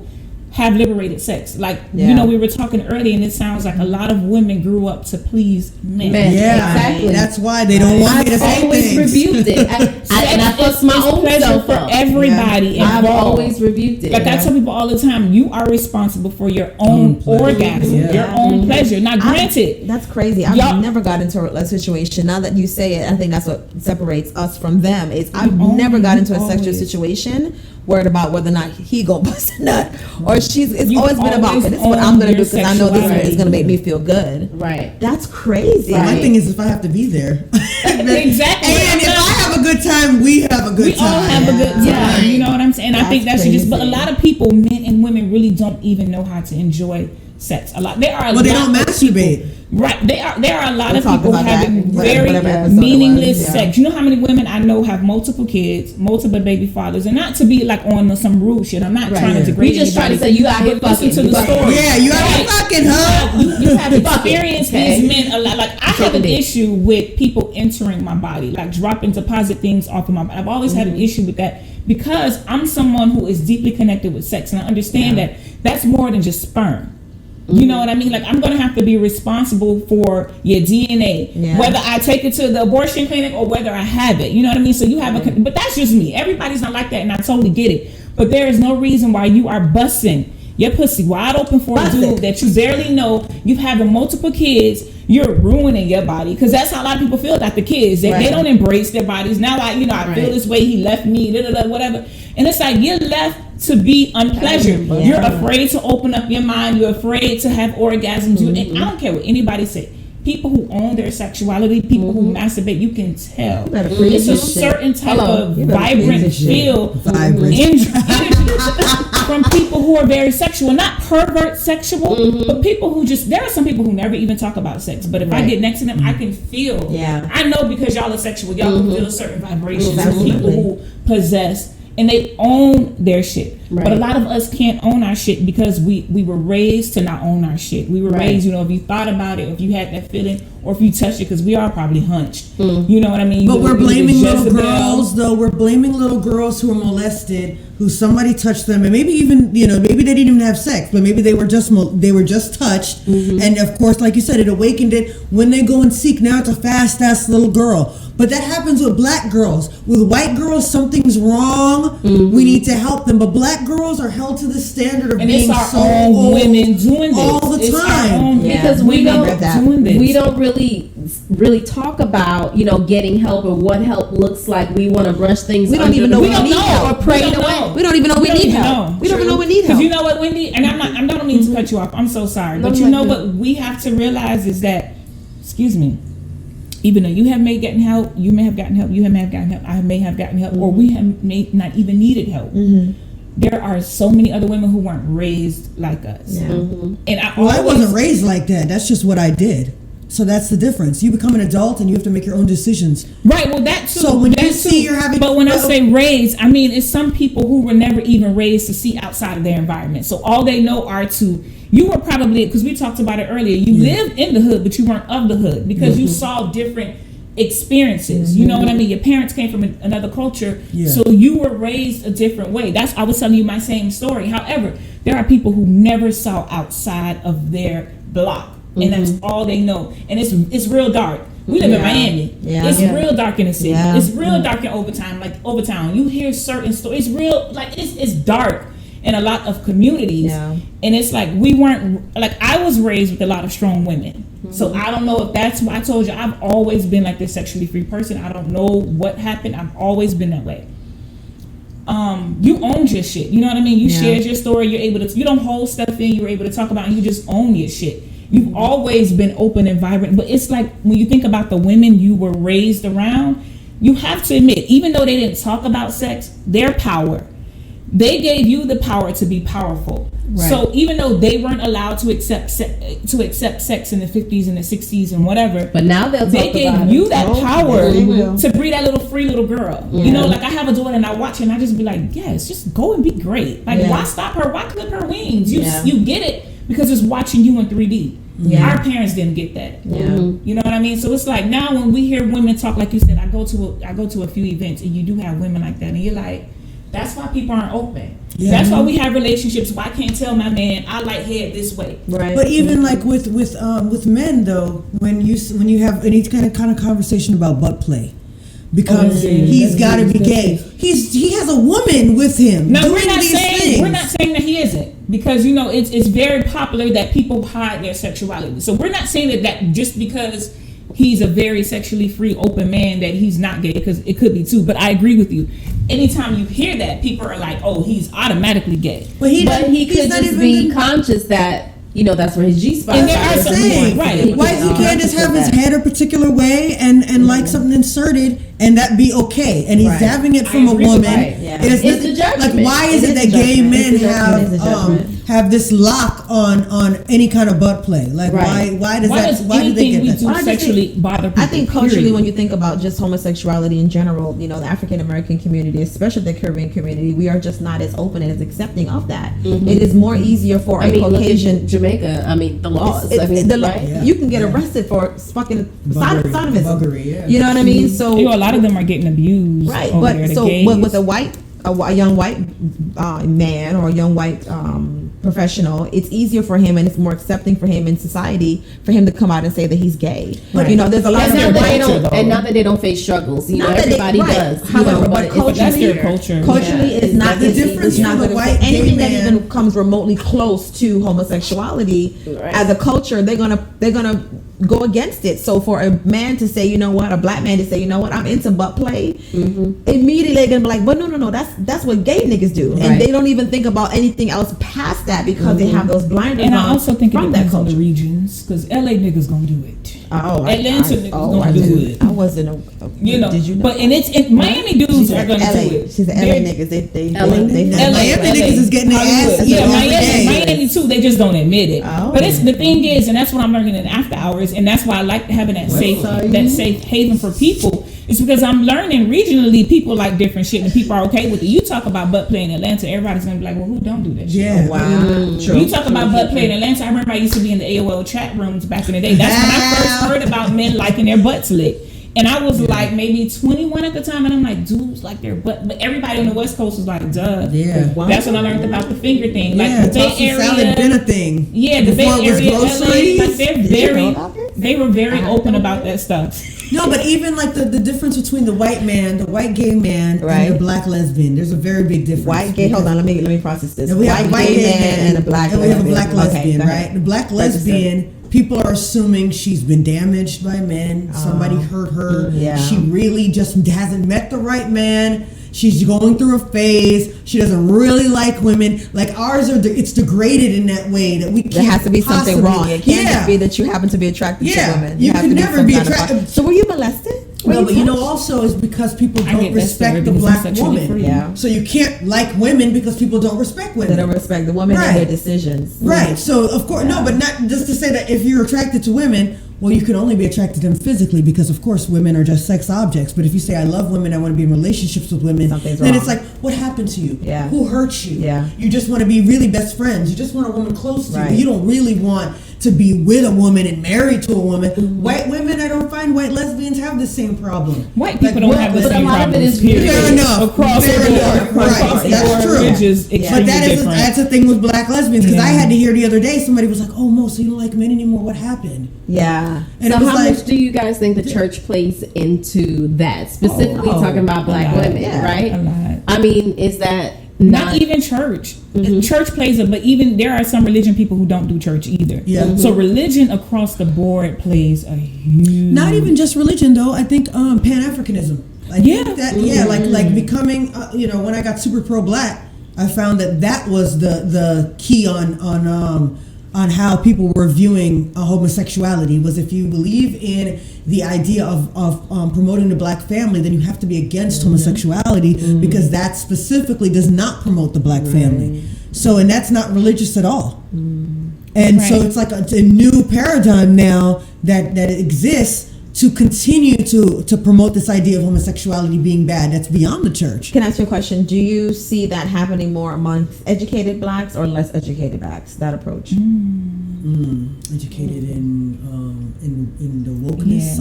Have liberated sex. Like, we were talking earlier, and it sounds like a lot of women grew up to please men. Yeah, exactly. That's why they don't want me to say always things. Rebuked it. And I fucked my own pleasure for everybody involved. I've always rebuked it. Like I tell people all the time, you are responsible for your own orgasm, your own pleasure. Now, granted, that's crazy. I've never got into a situation. Now that you say it, I think that's what separates us from them. I've never got into a sexual situation worried about whether or not he go bust a nut or it's always been about, this is what I'm going to do because I know this is going to make me feel good. Right. That's crazy. My thing is if I have to be there. Exactly. And if I have a good time, we have a good time. We all have a good time. You know what I'm saying? I think that should just, but a lot of people, men and women, really don't even know how to enjoy sex. A lot. There are. Well, they don't masturbate. Right. There are a lot of people having very meaningless sex. You know how many women I know have multiple kids, multiple baby fathers, and not to be like on some rude shit. I'm not trying to degrade. We just trying to say you out here fucking. Listen to the story. Yeah, you out here fucking, huh? You have experienced these men a lot. Like I have an issue with people entering my body, like dropping deposit things off of my body. I've always had an issue with that because I'm someone who is deeply connected with sex, and I understand that that's more than just sperm. You know what I mean? Like I'm gonna have to be responsible for your DNA, whether I take it to the abortion clinic or whether I have it. You know what I mean? So you have but that's just me. Everybody's not like that, and I totally get it. But there is no reason why you are busting your pussy wide open for a dude that you barely know. You've having multiple kids. You're ruining your body because that's how a lot of people feel about the kids. They don't embrace their bodies. Now, I feel this way. He left me, whatever. And it's like you're left to be unpleasured. You're afraid to open up your mind. You're afraid to have orgasms. And I don't care what anybody say. People who own their sexuality, people who masturbate, you can tell. It's a certain type of vibrant feel energy from people who are very sexual, not pervert sexual, but people who just, there are some people who never even talk about sex, but if I get next to them, I can feel. I know because y'all are sexual, y'all can feel certain vibrations from people who possess, and they own their shit. But a lot of us can't own our shit because we were raised to not own our shit. We were raised, if you thought about it, or if you had that feeling, or if you touched it, because we are probably hunched. You know what I mean? But we're blaming little girls, though. We're blaming little girls who are molested, who somebody touched them, and maybe even, maybe they didn't even have sex, but maybe they were just touched, and of course, like you said, it awakened it. When they go and seek, now it's a fast-ass little girl. But that happens with black girls. With white girls, something's wrong. We need to help them. But black girls are held to the standard of being so old women doing this all the time. Because we don't really talk about getting help or what help looks like. We want to brush things. We don't even know we need help. Or pray it away. We don't even know we need help. We don't even know we need help. Because you know what, Wendy, and I don't mean to cut you off. I'm so sorry, but you know what we have to realize is that, excuse me, even though you may have gotten help, you may have gotten help, I may have gotten help, or we may not even needed help. There are so many other women who weren't raised like us. And I wasn't raised like that. That's just what I did. So that's the difference. You become an adult and you have to make your own decisions. Right. Well, that's true. So when you see you're having, but when I say raised, I mean it's some people who were never even raised to see outside of their environment. So all they know are to. You were probably, because we talked about it earlier, you lived in the hood, but you weren't of the hood because you saw different experiences. You know what I mean? Your parents came from another culture, so you were raised a different way. I was telling you my same story. However, there are people who never saw outside of their block, and that's all they know. And it's real dark. We live in Miami. It's real dark in the city. It's real dark in Overtown. You hear certain stories. It's real, it's dark in a lot of communities, and it's like we weren't, like I was raised with a lot of strong women, so I don't know if that's why I told you I've always been like this sexually free person. I don't know what happened. I've always been that way. You owned your shit, you know what I mean? You shared your story. You're able to, you don't hold stuff in, you're able to talk about it, and you just own your shit. You've always been open and vibrant. But it's like when you think about the women you were raised around, you have to admit, even though they didn't talk about sex, their power, they gave you the power to be powerful. Right. So even though they weren't allowed to accept sex in the 50s and the 60s and whatever, but now they gave you that power to be that little free little girl. You know, like I have a daughter and I watch her and I just be like, yes, just go and be great. Like why stop her? Why clip her wings? You get it because it's watching you in 3D. Our parents didn't get that. You know what I mean? So it's like now when we hear women talk, like you said, I go to a few events and you do have women like that, and you're like, that's why people aren't open. That's why we have relationships. Why I can't tell my man I like head this way. Right. But even like with men though, when you have any kind of conversation about butt play, because he's got to be gay. He has a woman with him. No, we're not saying that he isn't, because you know it's very popular that people hide their sexuality. So we're not saying that just because he's a very sexually free, open man, that he's not gay, because it could be too. But I agree with you. Anytime you hear that, people are like, "Oh, he's automatically gay." But he could just be conscious that, you know, that's where his G spot is. And there are some right. Why he can't just have his head a particular way and like something inserted and that be okay? And he's having it from a woman. It's a judgment. Like, why is it that gay men have this lock on any kind of butt play? Like, why do they get that? Sexually bother people? I think culturally, when you think about just homosexuality in general, you know, the African American community, especially the Caribbean community, we are just not as open and as accepting of that. It is more easier for a Caucasian Jamaica. I mean, the laws. You can get arrested for fucking sodomism. Buggery, you know what I mean? So a lot of them are getting abused. Right, but with a young white man or a young white professional, it's easier for him and it's more accepting for him in society for him to come out and say that he's gay. Right. You know, there's a lot of and not that they don't face struggles. You know, everybody does. However, but culturally, it's not the difference. It's not anything that even comes remotely close to homosexuality as a culture. They're gonna go against it. So for a man to say, you know what, a black man to say, you know what, I'm into butt play, immediately they're gonna be like, but no, that's what gay niggas do, and they don't even think about anything else past that because they have those blinders. And I also think it depends on the regions, because LA niggas gonna do it. Atlanta niggas gonna do it. I wasn't you know, did you know? But Miami dudes are gonna do it. She's the LA niggas. They Miami niggas is getting their ass. Yeah, Miami too. They just don't admit it. But the thing is, and that's what I'm learning in after hours, and that's why I like having that safe haven for people. It's because I'm learning regionally people like different shit and people are okay with it. You talk about butt play in Atlanta, everybody's gonna be like, well, who don't do that shit? Yeah. Oh, wow. You talk about butt play in Atlanta. I remember I used to be in the AOL chat rooms back in the day. That's when I first heard about men liking their butts licked. And I was like maybe 21 at the time, and I'm like, dudes like their butt. But everybody on the West Coast was like, duh. Yeah. That's when I learned about the finger thing. Like the Bay Area. Salad dinner thing. Yeah, the Bay Area, LA. Like they were very open about that stuff. No, but even like the difference between the white man, the white gay man, and the black lesbian, there's a very big difference. White gay, hold on, let me process this. We have white gay man and a black lesbian. We have a black lesbian, right? The black lesbian, people are assuming she's been damaged by men, somebody hurt her, she really just hasn't met the right man. She's going through a phase. She doesn't really like women. Like ours it's degraded in that way that we can't. There has to be something wrong. It can't just be that you happen to be attracted to women. You can never be attracted. So were you molested? No, but you know also is because people don't respect the black woman. Yeah. So you can't like women because people don't respect women. They don't respect the woman and their decisions. Right. So of course but not just to say that if you're attracted to women, well, you can only be attracted to them physically because, of course, women are just sex objects. But if you say, I love women, I want to be in relationships with women, then it's like, what happened to you? Yeah. Who hurt you? Yeah. You just want to be really best friends. You just want a woman close to you. But you don't really want to be with a woman and married to a woman. White women, I don't find white lesbians have the same problem. White people don't have the same problem. Fair enough. Across the board. That's true. But that's the thing with black lesbians, because I had to hear the other day, somebody was like, oh, Mo, so you don't like men anymore? What happened? Yeah. And so how much do you guys think the church plays into that? Specifically talking about black women, right? A lot. I mean, is that not even church? Church plays it, but even there are some religion people who don't do church either. Yeah. So religion across the board plays a huge. Not even just religion though. I think Pan-Africanism. Like becoming. When I got super pro-black, I found that was the key on how people were viewing homosexuality. Was if you believe in the idea of promoting the black family, then you have to be against homosexuality because that specifically does not promote the black family. So, and that's not religious at all. And so it's like a new paradigm now that exists to continue to promote this idea of homosexuality being bad. That's beyond the church. Can I ask you a question? Do you see that happening more amongst educated blacks or less educated blacks, that approach? Educated in the wokeness.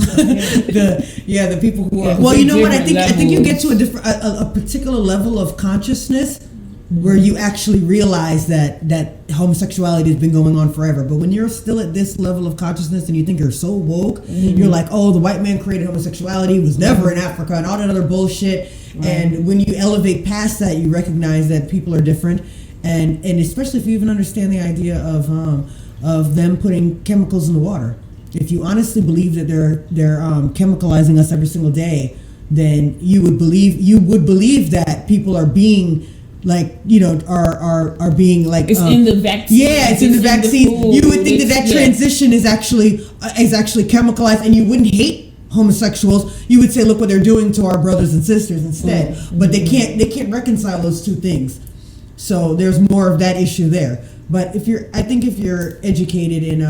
The people who are. Well, you know what? I think you get to a particular level of consciousness where you actually realize that homosexuality has been going on forever. But when you're still at this level of consciousness and you think you're so woke, you're like, oh, the white man created homosexuality, was never in Africa, and all that other bullshit. And when you elevate past that, you recognize that people are different, and especially if you even understand the idea of them putting chemicals in the water. if you honestly believe that they're chemicalizing us every single day, then you would believe that people are being like, you know, are being like, it's in the vaccine. Yeah, it's in the vaccine. You would think that transition is actually chemicalized, and you wouldn't hate homosexuals. You would say, look what they're doing to our brothers and sisters instead. But they can't reconcile those two things. So there's more of that issue there. But if you're educated in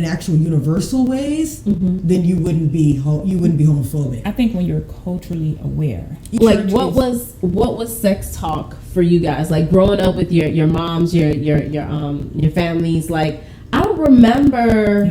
actual universal ways, then you wouldn't be homophobic. I think when you're culturally aware. Like what was sex talk for you guys? Like growing up with your moms, your families. Like I don't remember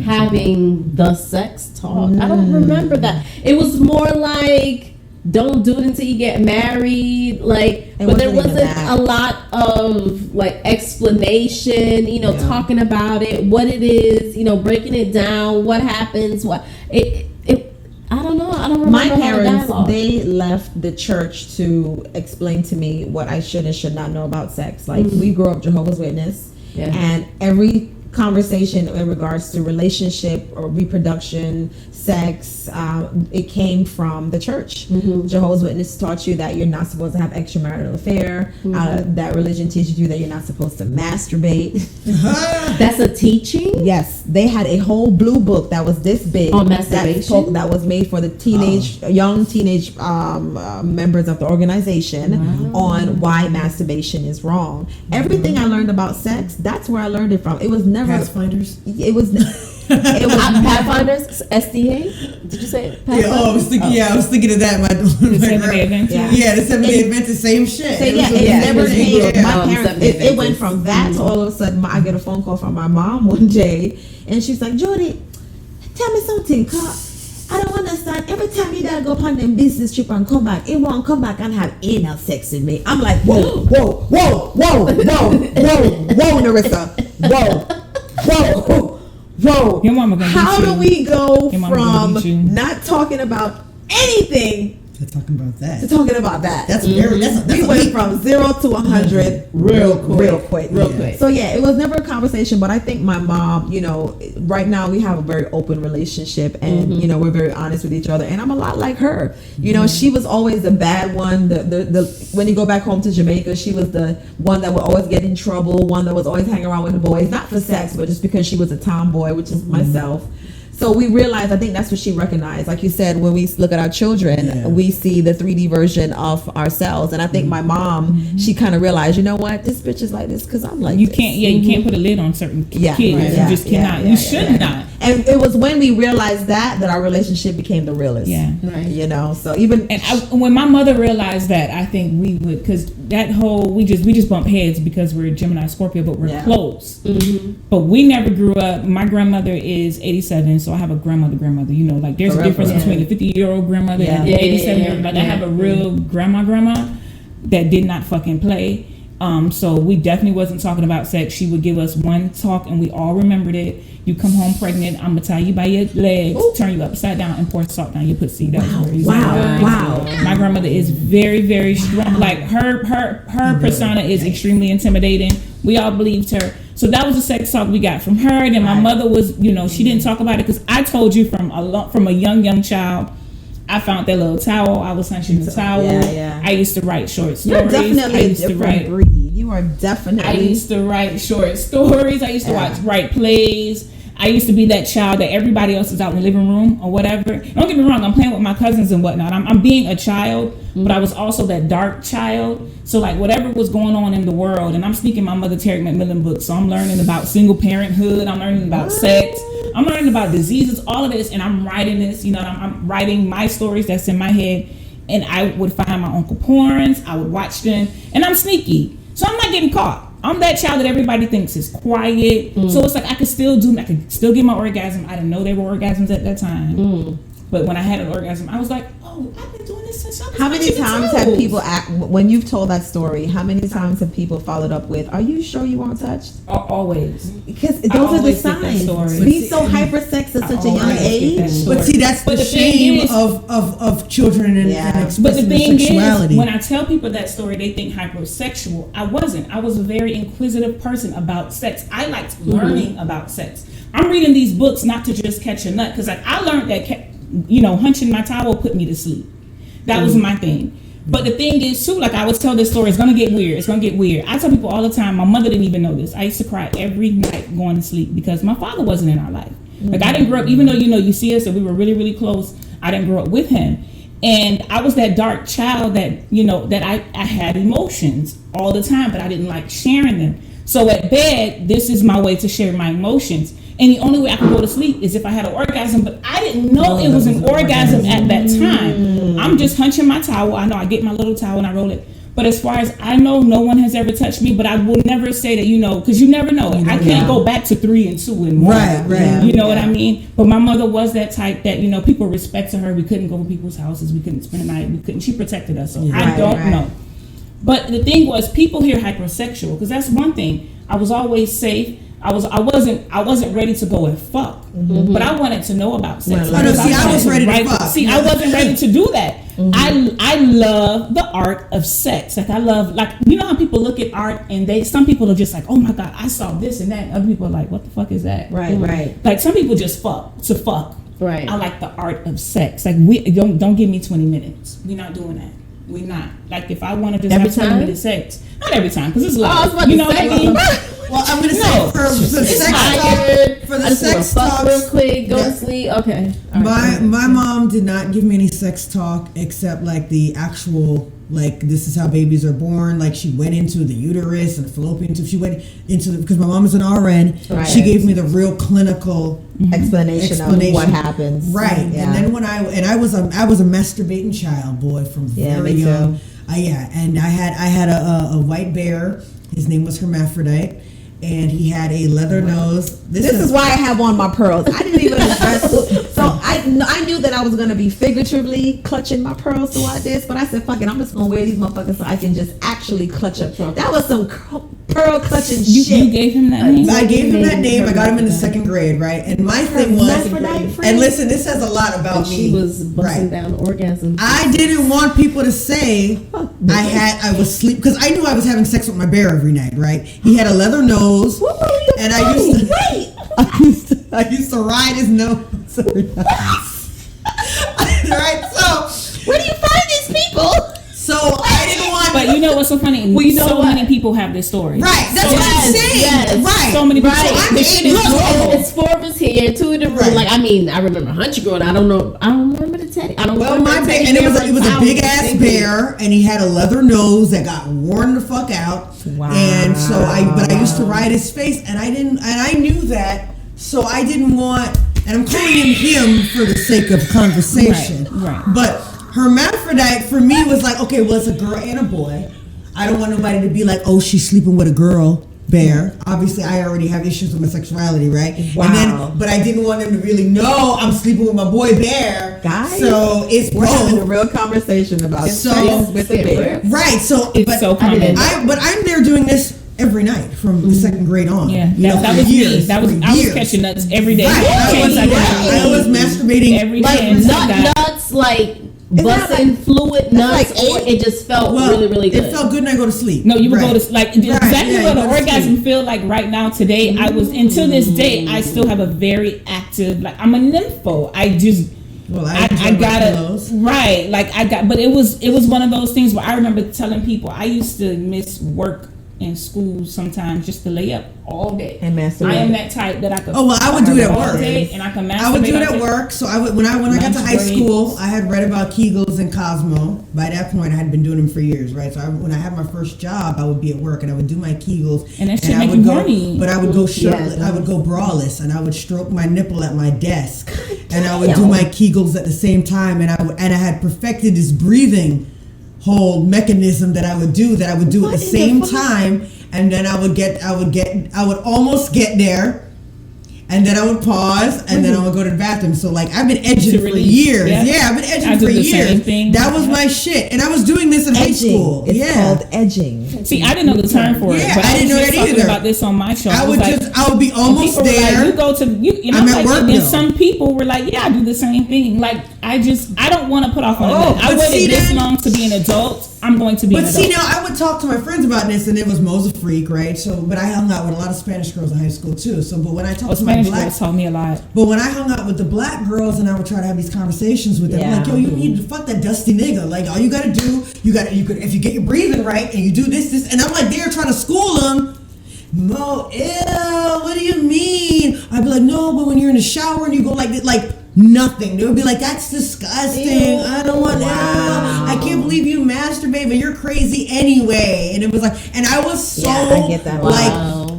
having the sex talk. I don't remember that. It was more like, don't do it until you get married, like, but there wasn't a lot of like explanation, you know, talking about it, what it is, you know, breaking it down, what happens, what it I don't know. I don't remember. My parents, they left the church to explain to me what I should and should not know about sex. Like we grew up Jehovah's Witness, and every conversation in regards to relationship or reproduction, sex, it came from the church. Jehovah's Witness taught you that you're not supposed to have extramarital affair. That religion teaches you that you're not supposed to masturbate. That's a teaching? Yes, they had a whole blue book that was this big on masturbation that was made for the young teenage members of the organization on why masturbation is wrong. Everything I learned about sex, that's where I learned it from. It was never Pathfinders. It was Pathfinders, SDA. Did you say it? I was thinking of that. The 7-Day Adventist. Yeah, the 7-Day Adventist, same shit. So it never came. My parents, it went from that to all of a sudden I get a phone call from my mom one day, and she's like, Jodie, tell me something, cause I don't understand. Every time you gotta go on them business trip and come back, it won't come back and have anal sex with me. I'm like, whoa, Narissa, whoa. Your mama gonna How do we go from not talking about anything to talking about that? That's we went from 0 to 100 real quick. So it was never a conversation, but I think my mom, you know, right now we have a very open relationship, and you know, we're very honest with each other, and I'm a lot like her. You know, she was always the bad one. The when you go back home to Jamaica, she was the one that would always get in trouble, one that was always hanging around with the boys, not for sex, but just because she was a tomboy, which is myself. So we realized, I think that's what she recognized. Like you said, when we look at our children, we see the 3D version of ourselves. And I think my mom, she kind of realized, you know what, this bitch is like this because I'm like you can't put a lid on certain kids. You just cannot. You should not. And it was when we realized that our relationship became the realest. Yeah. Right. You know, so even when my mother realized that, I think we would, because that whole we just bump heads because we're Gemini Scorpio, but we're close. But we never grew up. My grandmother is 87, so I have a grandmother. You know, like there's a difference between a 50-year-old grandmother and the 87-year-old. Like I have a real grandma that did not fucking play. So we definitely wasn't talking about sex. She would give us one talk, and we all remembered it. You come home pregnant, I'm gonna tie you by your legs, turn you upside down, and pour salt down your pussy. Wow. My grandmother is very, very strong. Like her persona is extremely intimidating. We all believed her. So that was the sex talk we got from her. And then my mother was, you know, she didn't talk about it because I told you from a young child. I found that little towel. I was hunching the towel. I used to write short stories. You're definitely a different breed. You are definitely. I used to write short stories. I used to write plays. I used to be that child that everybody else is out in the living room or whatever. Don't get me wrong, I'm playing with my cousins and whatnot. I'm being a child, but I was also that dark child. So like whatever was going on in the world, and I'm speaking my Mother Terry McMillan book, so I'm learning about single parenthood, I'm learning about sex, I'm learning about diseases, all of this, and I'm writing this, you know, I'm writing my stories that's in my head, and I would find my Uncle porns, I would watch them, and I'm sneaky, so I'm not getting caught. I'm that child that everybody thinks is quiet. So it's like I could still get my orgasm. I didn't know they were orgasms at that time. But when I had an orgasm, I was like, oh, I've been doing this since I was How many times have people, when you've told that story, how many times have people followed up with, are you sure you weren't touched? Always. Because those are the signs. Be so hypersex at such a young age. But see, that's the shame of children and But the thing sexuality. is, when I tell people that story, they think hypersexual. I wasn't. I was a very inquisitive person about sex. I liked learning about sex. I'm reading these books not to just catch a nut, because like I learned that hunching my towel put me to sleep. That was my thing. But the thing is too, like I always tell this story, it's gonna get weird. I tell people all the time, my mother didn't even know this. I used to cry every night going to sleep because my father wasn't in our life. Like I didn't grow up, even though you see us and we were really, really close, I didn't grow up with him. And I was that dark child that, that I had emotions all the time, but I didn't like sharing them. So at bed, this is my way to share my emotions. And the only way I could go to sleep is if I had an orgasm, but I didn't know it was an orgasm at that time. I'm just hunching my towel. I know I get my little towel and I roll it. But as far as I know, no one has ever touched me, but I will never say that, because you never know. I can't go back to 3 and 2 and 1. Right. You know what I mean? But my mother was that type that, people respected her. We couldn't go to people's houses. We couldn't spend the night. She protected us. So I don't know. But the thing was, people hear hypersexual, because that's one thing. I was always safe. I wasn't ready to go and fuck, but I wanted to know about sex. I was ready to fuck. See, I wasn't ready to do that. I love the art of sex. Like I love, how people look at art and some people are just like, oh my God, I saw this and that. And other people are like, what the fuck is that? Right. Like some people just fuck to fuck. Right. I like the art of sex. Like we don't give me 20 minutes. We're not doing that. We're not. Like if I want to just have 20 minutes sex, not every time, because it's live. What I mean? Well, I'm gonna say for the sex talk real quick, go to sleep. Okay. My mom did not give me any sex talk except like the actual, like, this is how babies are born. Like she went into the uterus and fallopian tube. She went into because my mom is an RN. Right. She gave me the real clinical explanation of what happens. Right. Yeah. And then when I was a masturbating child, boy, from very young. And I had a white bear. His name was Hermaphrodite. And he had a leather nose. This is why I have on my pearls. I didn't even address. So I knew that I was going to be figuratively clutching my pearls throughout this, but I said, fuck it, I'm just going to wear these motherfuckers so I can just actually clutch them. That was some pearl clutching shit. You gave him that name? I gave him that name. I got him in the 2nd grade, right? And my thing was, and listen, this says a lot about me. She was busting down orgasms. I didn't want people to say I was sleep, because I knew I was having sex with my bear every night, right? He had a leather nose. And I used to ride his nose. Right, so where do you find these people? So I didn't want. But you know what's so funny? Many people have this story. Right, that's what I'm saying. Yes. Right, so many people. It's 4 of us here, 2 in the room. Right. Like I remember Hunch growing. I don't remember the teddy. I don't. Well, my bear, and it was a big ass bear, and he had a leather nose that got worn the fuck out. Wow. And so I used to ride his face, and I knew that, so I didn't want, and I'm calling him for the sake of conversation. Right. But hermaphrodite for me was like, okay, well, it's a girl and a boy. I don't want nobody to be like, oh, she's sleeping with a girl bear. Obviously, I already have issues with my sexuality, right? Wow. But I didn't want them to really know I'm sleeping with my boy bear. Guys, so we're having a real conversation about sex with the bear. Right. So it's so common. But I'm there doing this every night from the 2nd grade on. Yeah, that was years. I was catching nuts every day. I was masturbating every day. Nuts like. Busting fluid nuts, or it just felt really, really good. It felt good, and I go to sleep. No, you would go to exactly what the orgasm feel like right now. Today, I was until this day. I still have a very active. Like I'm a nympho. I just. Well, I got it right. Like but it was one of those things where I remember telling people I used to miss work in school sometimes just to lay up all day and masturbate. I am that type that I could. Oh well, I would do it at work, and I can masturbate. I would do it at work. So I would when I got to high school, I had read about Kegels and Cosmo. By that point, I had been doing them for years, right? So when I had my first job, I would be at work and I would do my Kegels, and that shit make you horny. But I would go shirtless. I would go braless, and I would stroke my nipple at my desk, and I would do my Kegels at the same time, and I had perfected this breathing whole mechanism that I would do at the same time, and then I would almost get there, and then I would pause, and then I would go to the bathroom. So like I've been edging for years. Yeah, I've been edging for years. That was my shit, and I was doing this in high school. It's called edging. See, I didn't know the term for it. Yeah, but I didn't know that either. About this on my show. I would be almost there. Like, you go to you know, I'm at work. And some people were like, yeah, I do the same thing. Like I don't want to put off on it. I waited this long to be an adult. I'm going to be. But see, now I would talk to my friends about this, and it was Mo's a freak, right? So, but I hung out with a lot of Spanish girls in high school too. So, but when I talked to my black girls taught me a lot. But when I hung out with the black girls, and I would try to have these conversations with them, like, yo, you need to fuck that dusty nigga. Like, all you gotta do, you could, if you get your breathing right, and you do this, and I'm like, they're trying to school them. Mo, ew, what do you mean? I'd be like, no, but when you're in the shower and you go like this, like nothing. They would be like, that's disgusting. Ew. I don't want that. I can't believe you masturbate, but you're crazy anyway. And it was like, and I was so I get that. like,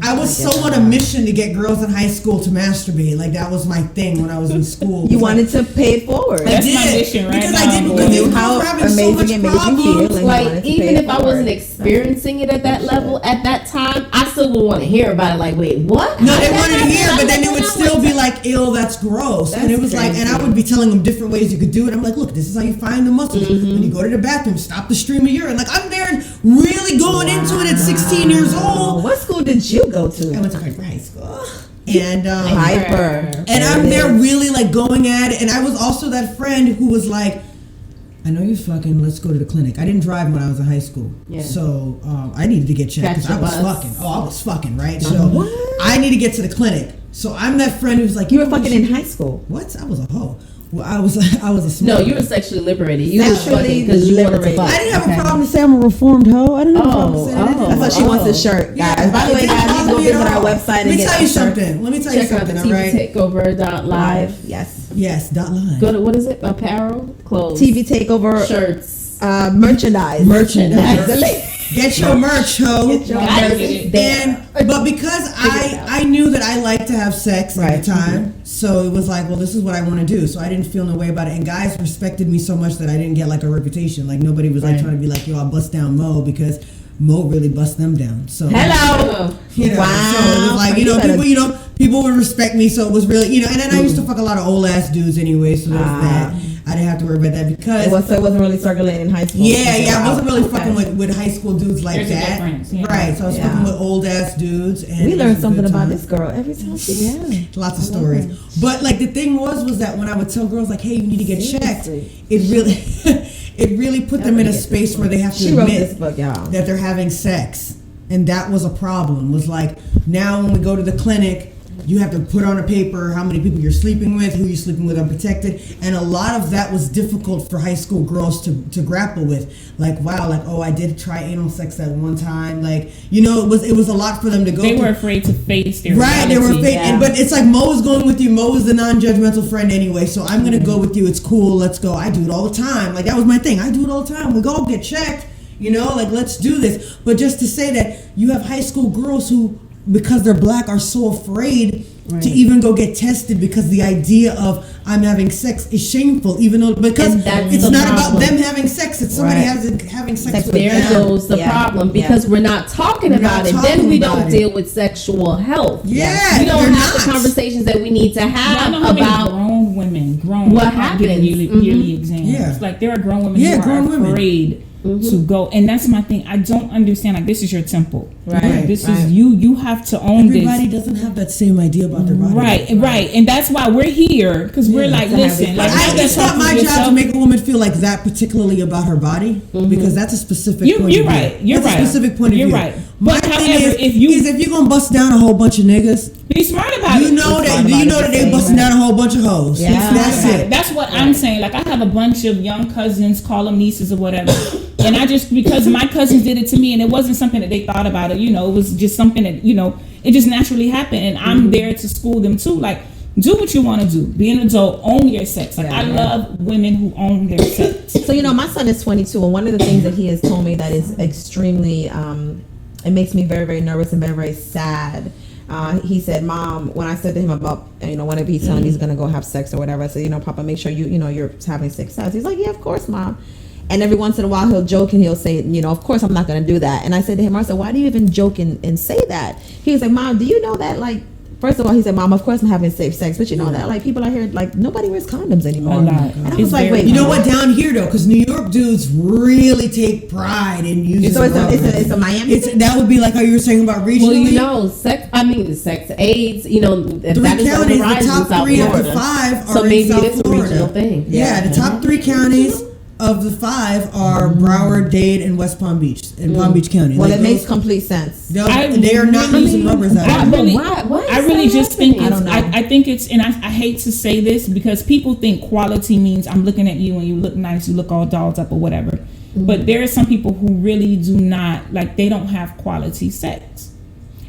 I was so on a mission to get girls in high school to masturbate. Like that was my thing when I was in school. You wanted to pay it forward. That's my mission, right? Because I did. Because you how amazing it made you feel. Like even if I wasn't experiencing it at that level at that time, I still would want to hear about it. Like, wait, what? No, they wanted to hear, but then it would still be like, ew, that's gross. And it was like, and I would be telling them different ways you could do it. I'm like, look, this is how you find the muscles. When you go to the bathroom, stop the stream of urine. Like I'm there and really going into it at 16 years old. What school did you go to? I went to high school. And Hyper. And I'm there really like going at it. And I was also that friend who was like, I know you're fucking, let's go to the clinic. I didn't drive when I was in high school. Yeah. So I needed to get checked because I was fucking. Oh, I was fucking, right? So I need to get to the clinic. So I'm that friend who's like, you were fucking in high school. What? I was a hoe. Well, I was a smart. No, you were sexually liberated. You were fucking because you wanted to fuck. I didn't have a problem to say I'm a reformed hoe. I didn't have a problem to say that. That's why she wants a shirt, guys. By the way, guys, you go visit our website and get a shirt. Let me tell you something. All right. TVTakeover.live. Yes, .live. Go to, what is it? Apparel, clothes, TV Takeover, shirts, merchandise. Get your merch, ho. But because I knew that I liked to have sex at the time, so it was like, well, this is what I want to do. So I didn't feel no way about it. And guys respected me so much that I didn't get like a reputation. Like nobody was like trying to be like, yo, I'll bust down Mo, because Mo really bust them down. So hello. So it was like, people would respect me. So it was really, and then I used to fuck a lot of old ass dudes anyway. So there's that. I didn't have to worry about that because it wasn't really circulating in high school. I wasn't really fucking with high school dudes like that. Right. So I was fucking with old ass dudes, and we learned something about this girl every time she lots of stories. But like the thing was that when I would tell girls like, hey, you need to get checked, it really put them in a space where they have to admit that they're having sex, and that was a problem. Was like, now when we go to the clinic, you have to put on a paper how many people you're sleeping with, who you're sleeping with unprotected, and a lot of that was difficult for high school girls to grapple with. Like, wow, like, oh, I did try anal sex at one time. Like, it was a lot for them to go through. They were afraid to face their reality. They were afraid, but it's like Mo is going with you. Mo is the non-judgmental friend anyway, so I'm gonna go with you. It's cool. Let's go. I do it all the time. Like that was my thing. I do it all the time. We go get checked. Like let's do this. But just to say that you have high school girls who, because they're black, are so afraid to even go get tested because the idea of I'm having sex is shameful, even though because it's not about them having sex, it's somebody having sex with them. There goes the problem because we're not talking about it. Then we don't deal with sexual health. Yeah, we don't have the conversations that we need to have about grown women. What happens? Yearly exams. Yeah. Like there are grown women who are afraid to go, and that's my thing. I don't understand. Like this is your temple, right? This is you. You have to own this. Everybody doesn't have that same idea about their body, right? And that's why we're here, because we're like, listen. Like, it's not my job to make a woman feel like that particularly about her body, because that's a specific. You're right. You're right. A specific point of view. You're right. But however, if you're gonna bust down a whole bunch of niggas, be smart about it. Do you know that they busting down a whole bunch of hoes? Yeah. That's it. That's what I'm saying. Like I have a bunch of young cousins, call them nieces or whatever. And I just, because my cousins did it to me, and it wasn't something that they thought about it, it was just something that, it just naturally happened. And I'm there to school them too. Like, do what you want to do. Be an adult. Own your sex. Like, I love women who own their sex. So, my son is 22, and one of the things that he has told me that is extremely, it makes me very, very nervous and very, very sad. He said, Mom, when I said to him about, whenever he's telling me he's going to go have sex or whatever, I said, Papa, make sure you're having success. He's like, yeah, of course, Mom. And every once in a while he'll joke and he'll say, of course I'm not going to do that. And I said to him, I said, why do you even joke and say that? He was like, Mom, do you know that, like, first of all, he said, Mom, of course I'm having safe sex, but you know that, like, people out here, like, nobody wears condoms anymore. And I was like, wait. You know what, down here, though, because New York dudes really take pride in using So it's a Miami thing? That would be like how you were saying about regionally. Well, sex AIDS, 3 counties, the top 3 of the 5 are in South Florida. It's a regional thing. Yeah, the top 3 counties of the 5 are Broward, Dade, and West Palm Beach in Palm Beach County. Well, it makes complete sense. They are not using numbers out I there. really just think I think it's, and I hate to say this because people think quality means I'm looking at you and you look nice, you look all dolled up or whatever. But there are some people who really do not, like, they don't have quality sex.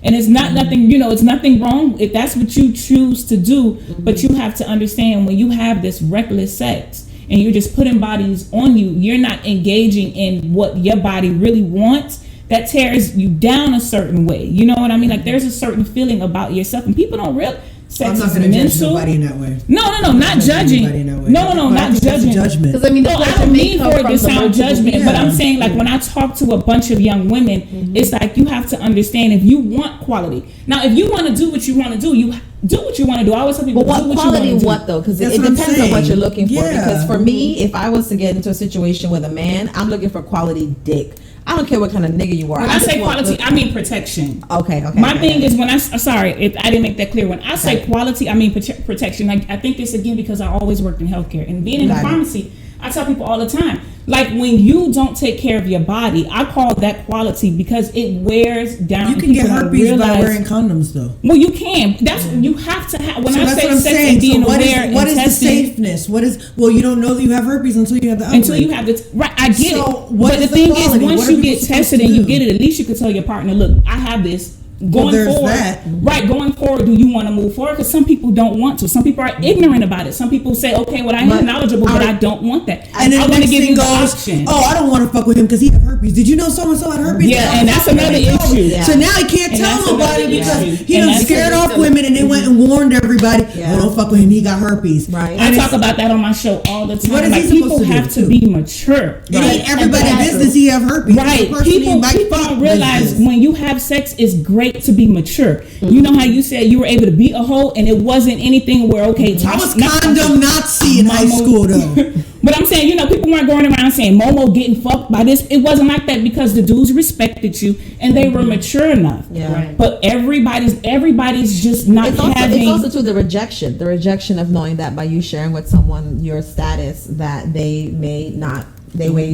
And it's not nothing, it's nothing wrong if that's what you choose to do, but you have to understand when you have this reckless sex and you're just putting bodies on you, you're not engaging in what your body really wants. That tears you down a certain way. You know what I mean? Like, there's a certain feeling about yourself, and people don't realize sex I'm not is going to judge mental. nobody in that way. No, not judging. No, not judging. Judgment. Because I mean, I don't mean for it to sound judgment, but I'm saying, like, when I talk to a bunch of young women, it's like you have to understand if you want quality. Now, if you want to do what you want to do, you do what you want to do. I always tell people, but what do what quality you want to what do. though? Because That's it what I'm depends on what saying. you're looking for. Yeah. Because for me, if I was to get into a situation with a man, I'm looking for quality dick. I don't care what kind of nigga you are. When I say quality, I mean protection. Okay. My thing is when sorry if I didn't make that clear. When I say quality, I mean protection. Like, I think this again because I always worked in healthcare and being in the pharmacy. I tell people all the time, like, when you don't take care of your body, I call that quality because it wears down. You can get herpes by wearing condoms, though. Well, you can. That's you have to have. When So I that's say what I'm sex saying. and being So aware what is and the testing, safeness? Well, you don't know that you have herpes until you have the outbreak. until you have the right. I get So it. what But is the the thing quality? is, once What are you people get supposed tested to and you do? get it, at least you can tell your partner, look, I have this. Going there's forward, that. right? Going forward, do you want to move forward? Because some people don't want to. Some people are ignorant about it. Some people say, "Okay, well, I am knowledgeable, but I don't want that." And then I want to next give thing you the goes, option. oh, I don't want to fuck with him because he had herpes. Did you know so and so had herpes? Yeah, and that's another issue. Yeah. So now he can't And tell that's nobody another because issue. he And done that's scared another- off women and they went and warned everybody. Oh, don't fuck with him. He got herpes. Right. I talk about that on my show all the time. What is like, he people supposed to have do? to be mature. It ain't everybody's business he have herpes. Right. People don't realize when you have sex, it's great to be mature. You know how you said you were able to beat a hoe and it wasn't anything where, okay, I was condom Nazi in high school though. But I'm saying, people weren't going around saying Momo getting fucked by this. It wasn't like that because the dudes respected you and they were mature enough. Yeah. Right. But everybody's just not It's also to the rejection of knowing that by you sharing with someone your status that they may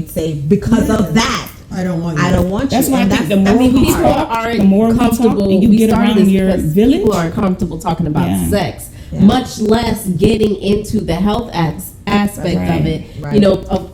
say because of that. I don't want you. I don't want you. That's why I think the more people we talk, aren't the more we comfortable. talk, and you we get started around this your because village. People aren't comfortable talking about Yeah. sex, much less getting into the health aspect of it. Right.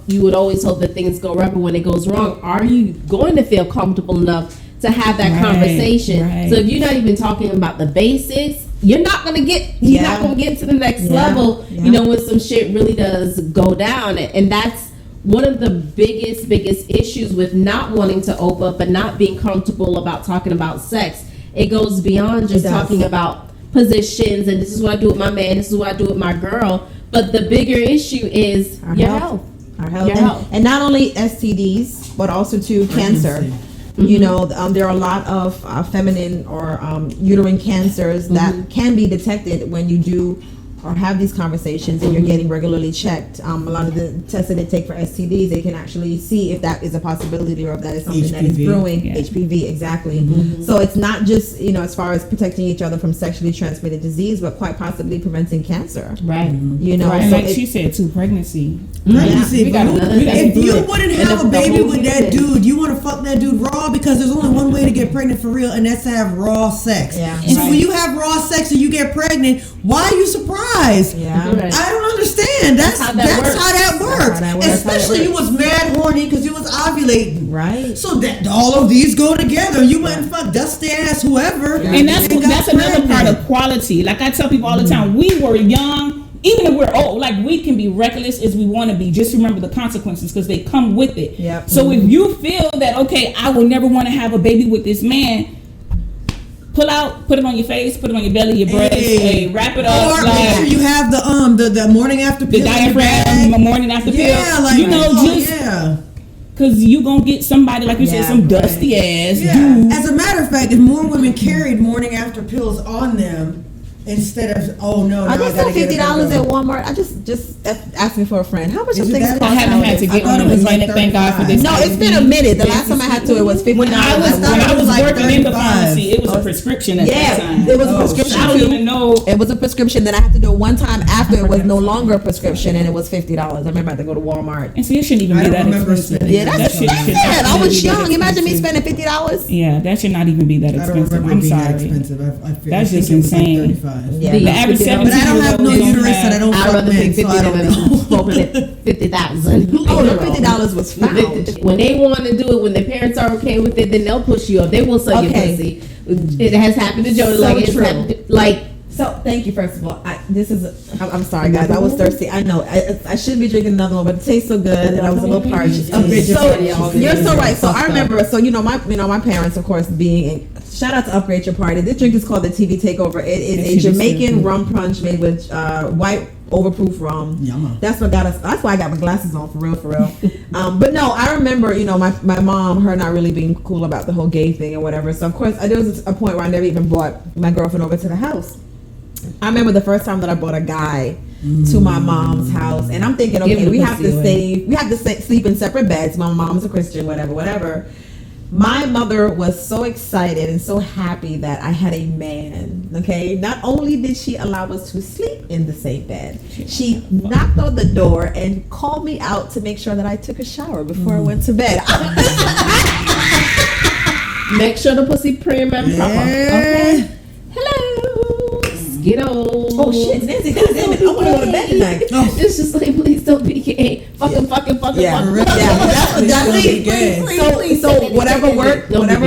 You would always hope that things go right, but when it goes wrong, are you going to feel comfortable enough to have that conversation? Right. So if you're not even talking about the basics, you're not gonna get to the next level. Yeah. When some shit really does go down, and that's one of the biggest issues with not wanting to open up and not being comfortable about talking about sex. It goes beyond just talking about positions and this is what I do with my man, this is what I do with my girl. But the bigger issue is your health. Our health. And not only STDs, but also to cancer. There are a lot of feminine or uterine cancers that can be detected when you do or have these conversations and you're getting regularly checked. A lot of the tests that they take for STDs, they can actually see if that is a possibility or if that is something that is brewing. HPV, exactly. So it's not just, as far as protecting each other from sexually transmitted disease, but quite possibly preventing cancer. Right. And like she said too, pregnancy. Pregnancy. If you wouldn't have a baby with that dude, you want to fuck that dude raw because there's only one way to get pregnant for real, and that's to have raw sex. Yeah. So when you have raw sex and you get pregnant, why are you surprised? Yeah. Right. I don't understand. That's how that works. Especially you was mad horny because you was ovulating. Right. So that all of these go together. You went and fucked dusty ass whoever. Yeah. And that's another part of quality. Like I tell people all the time, we were young. Even if we're old, like we can be reckless as we want to be. Just remember the consequences because they come with it. Yep. So if you feel that, okay, I will never want to have a baby with this man, put it on your face, put it on your belly, your breast, wrap it up. Or make sure you have the morning after pill. The diaphragm, the morning after pill. Yeah, like because you gonna get somebody, like you said, some dusty ass dude. As a matter of fact, if more women carried morning after pills on them, instead of I just spent $50 at Walmart. I just asking for a friend. How much of things cost? I haven't had to get one in a minute. Thank God for this. No, it's been a minute. The last time I had to, it was $50. When I was working in the pharmacy, it was a prescription at that time. It was a prescription. I don't even know. It was a prescription. Then I had to do it one time after it was no longer a prescription, and it was $50. I remember I had to go to Walmart. And so it shouldn't even be that expensive. Yeah, that's sad. I was young. Imagine me spending $50. Yeah, that should not even be that expensive. I'm sorry. That's just insane. Yeah, the average 17. But I don't have no uterus and I don't fuck men, so I don't know. 50,000. Oh, the $50 was found. When they want to do it, when their parents are okay with it, then they'll push you up. They will sell your pussy. It has happened to Jodie. So thank you, first of all. I'm sorry, guys. I was thirsty. I know. I should be drinking another one, but it tastes so good, and I was a little parched. You're so right. So I remember. So my parents, of course, being. Shout out to Upgrade Your Party. This drink is called the TV Takeover. It is a Jamaican rum punch made with white overproof rum. That's what got us. That's why I got my glasses on, for real. But no, I remember, my mom, her not really being cool about the whole gay thing or whatever. So of course, there was a point where I never even brought my girlfriend over to the house. I remember the first time that I brought a guy to my mom's house, and I'm thinking, okay, we have to sleep in separate beds. My mom's a Christian, whatever. My mother was so excited and so happy that I had a man, okay? Not only did she allow us to sleep in the same bed, she knocked on the door and called me out to make sure that I took a shower before I went to bed. Make sure the pussy prim and proper, okay? Hello, get on. Oh shit, Nancy, goddamn it, I want to go to bed tonight. It's just like, please don't be gay. Fucking. So whatever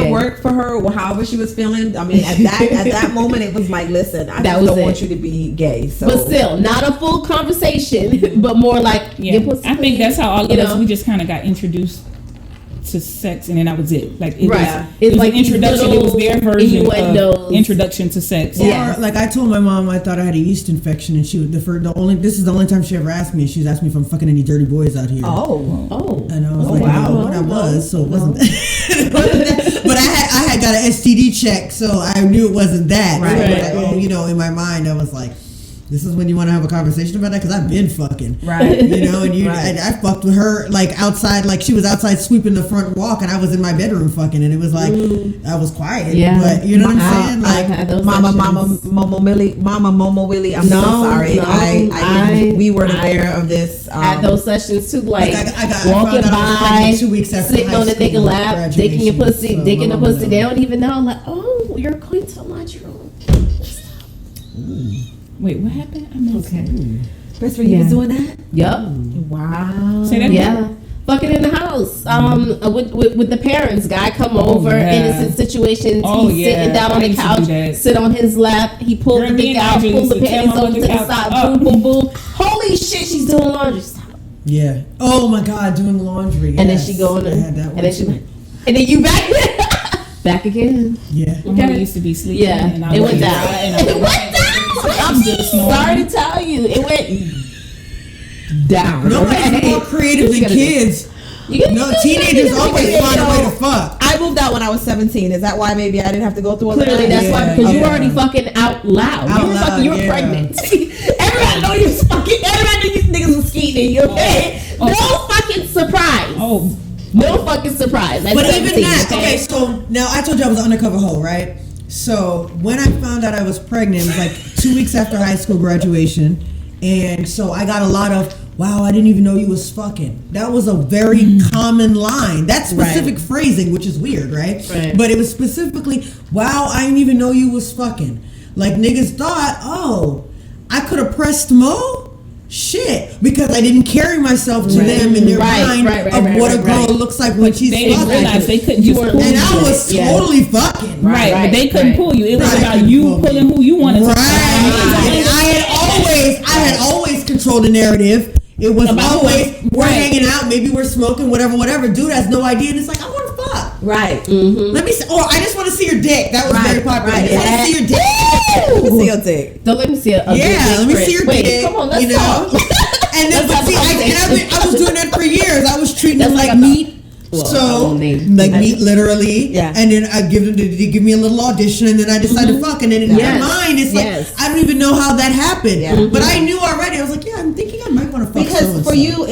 worked for her, or however she was feeling. I mean, at that moment, it was like, listen, I just don't want you to be gay. So, but still, not a full conversation, but more like, I think that's how all of us, we just kind of got introduced to sex, and then that was it. Like it was like an introduction. It was their version of introduction to sex. Or like I told my mom I thought I had a yeast infection, and this is the only time she ever asked me. She's asked me if I'm fucking any dirty boys out here. And I was what I was, so it wasn't that. But I had got an STD check, so I knew it wasn't that. Right. So in my mind I was like, this is when you want to have a conversation about that, because I've been fucking, right? And I fucked with her like outside, like she was outside sweeping the front walk, and I was in my bedroom fucking, and it was like I was quiet, but you know what I'm saying? Like Mama Momo Willy, I'm so sorry. We weren't aware of this. Had those sessions too, like I walking by, 2 weeks after sitting on the nigga lap, digging your pussy, digging the pussy. They don't even know. Like, oh, you're going to the laundry room. Wait, what happened? I missed it. That's where you was doing that? Yup. Wow. Say that again. Fucking in the house. With the parents. Guy come over, innocent situations. He's sitting down on the couch, sit on his lap. He pulled the dick out, pulled the pants over to the side. Boom, boom, boom. Holy shit, she's doing laundry. Yeah. Oh my God, doing laundry. And then she going, and then you back again. Yeah. My mother used to be sleeping. Yeah. And I it went down. It went down. I'm sorry to tell you, it went down. Nobody's more creative than kids. Teenagers always find a way to fuck. I moved out when I was 17. Is that why maybe I didn't have to go through all that? Clearly, that's why, because you were already fucking out loud. You were pregnant. Everybody know you was fucking. Everybody knew you niggas was skeeting you. Okay, no fucking surprise. No fucking surprise. But even that, okay, so now I told you I was an undercover hoe, right? So when I found out I was pregnant, it was like 2 weeks after high school graduation. And so I got a lot of, wow, I didn't even know you was fucking. That was a very common line. That's specific phrasing, which is weird, right? But it was specifically, wow, I didn't even know you was fucking. Like niggas thought, oh, I could have pressed Mo? Shit, because I didn't carry myself to them in their mind of what a girl looks like when she's fucking. They didn't realize they couldn't just pull you. And I was totally fucking. But they couldn't pull you. It was about you pulling who you wanted to. I had always controlled the narrative. It was always, we're hanging out, maybe we're smoking, whatever. Dude has no idea, and it's like, I want to fuck. Right. Let me see, or I just want to see your dick. That was very popular. I just want to see your dick. Let me see your dick. Don't let me see a let me see your dick. Come on, let's talk. And then, but see, I was doing that for years. I was treating them like meat. So, like meat, literally. Yeah. And then I give them, they give me a little audition, and then I decided to fuck. And then in my mind, it's like, I don't even know how that happened. But I knew already. I was like, yeah, I'm thinking I might want to fuck because so-and-so. for you,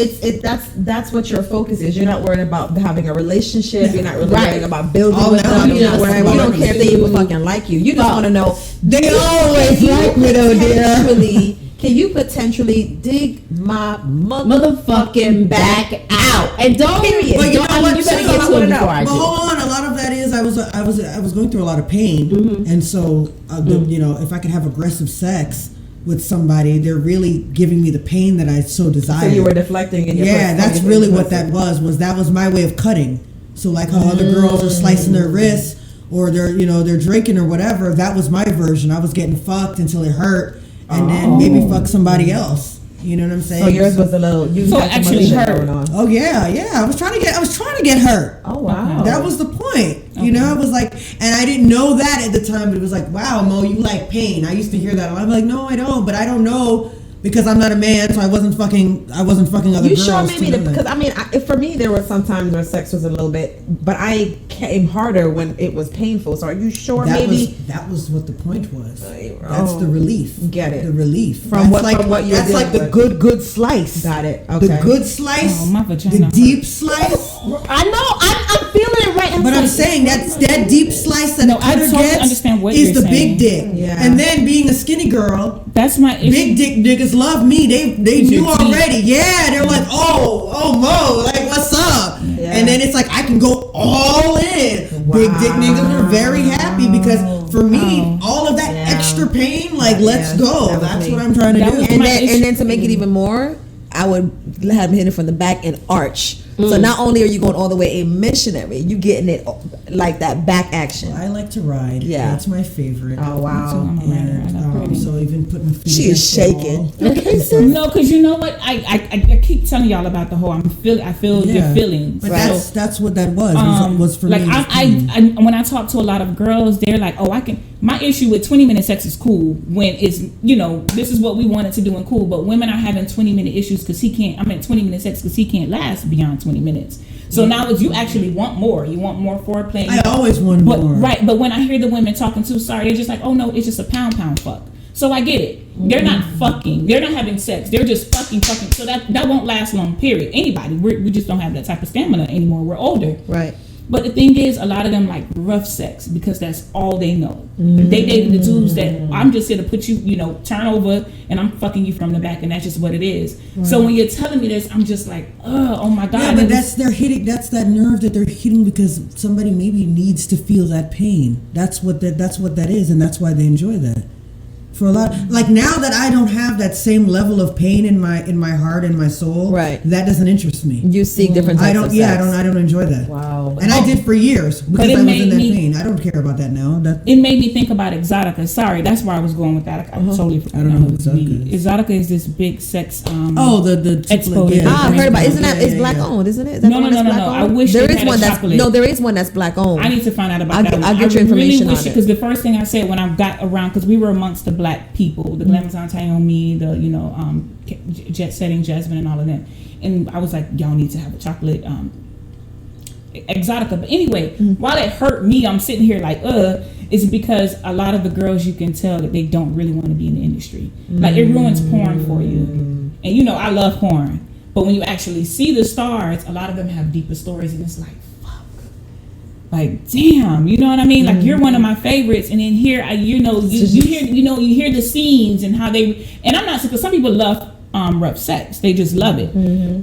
that's what your focus is. You're not worried about having a relationship. You're not really worrying about building with them. You don't care if they even fucking like you. You just want to know they always like me though, dear. Can you potentially dig my motherfucking back out? And don't. Period. But you know what? You better get to it before I do. But hold on, a lot of that is I was going through a lot of pain, and so you know, if I could have aggressive sex with somebody, they're really giving me the pain that I so desire. So you were deflecting, and that's really what that was my way of cutting. So like how other girls are slicing their wrists or they're drinking or whatever. That was my version. I was getting fucked until it hurt, and then maybe fuck somebody else. You know what I'm saying? So yours was a little. So it actually hurt. Oh yeah. I was trying to get hurt. Oh wow. That was the point. You know, it was like, and I didn't know that at the time, but it was like, wow, Mo, you like pain. I used to hear that. I'm like, no, I don't. But I don't know because I'm not a man, so I wasn't fucking other girls. You sure maybe because I mean, for me there were some times where sex was a little bit, but I came harder when it was painful. So are you sure that was what the point was? That's the relief. Get it? The relief from what you're. That's like the good slice. Got it. Okay. The good slice. Oh, my vagina. The deep slice. I know. I'm feeling it right. But I'm saying that's that deep slice that I totally understand what is you're the saying. big dick. Yeah. And then being a skinny girl. That's my issue. Big dick niggas love me. They knew already. Yeah, they're like, oh Mo, like what's up? Yeah. And then it's like I can go all in. Wow. Big dick niggas are very happy because for me, all of that extra pain, like let's go. That's what I'm trying to do. And then to make it even more, I would have him hit it from the back and arch. So not only are you going all the way a missionary, you getting it like that back action. I like to ride. Yeah, that's my favorite. Oh wow! So even putting feet. She is shaking. No, because you know what? I keep telling y'all about the whole. I feel your feelings. But that's what that was for like me. I when I talk to a lot of girls, they're like, oh, I can. My issue with 20-minute sex is cool when it's this is what we wanted to do and cool. But women are having 20-minute issues because 20-minute sex because he can't last beyond 20 minutes. So now you actually want more. You want more foreplay. I always want more. Right, but when I hear the women talking too, sorry, they're just like, oh no, it's just a pound fuck. So I get it. They're not fucking. They're not having sex. They're just fucking. So that won't last long, period. Anybody. We just don't have that type of stamina anymore. We're older. Right. But the thing is, a lot of them like rough sex because that's all they know. They dated the dudes that I'm just here to put you, turn over and I'm fucking you from the back and that's just what it is. Right. So when you're telling me this, I'm just like, oh my God. Yeah, but that's that nerve that they're hitting because somebody maybe needs to feel that pain. That's what that is, and that's why they enjoy that. For a lot, like now that I don't have that same level of pain in my heart and my soul, right? That doesn't interest me. You seek different types of sex. I don't enjoy that. Wow. And I did for years because I was in that pain. I don't care about that now. It made me think about Exotica. Sorry, that's where I was going with that. I totally forgot. I don't know what Exotica is. Exotica is this big sex. The expo. I've heard about. Isn't that? It's black owned, isn't it? No. I wish there is one that's there is one that's black owned. I need to find out about that. I'll get your information on it because the first thing I said when I got around, because we were amongst the black people. The Glamazon Tayomi, the Jet Setting Jasmine and all of them, and I was like, y'all need to have a chocolate Exotica. But anyway, while it hurt me, I'm sitting here like, it's because a lot of the girls you can tell that they don't really want to be in the industry. Like it ruins porn for you, and I love porn, but when you actually see the stars, a lot of them have deeper stories, and it's like. Like damn, you know what I mean? Like you're one of my favorites, and then here, you hear the scenes and how they. And I'm not because some people love rough sex, they just love it.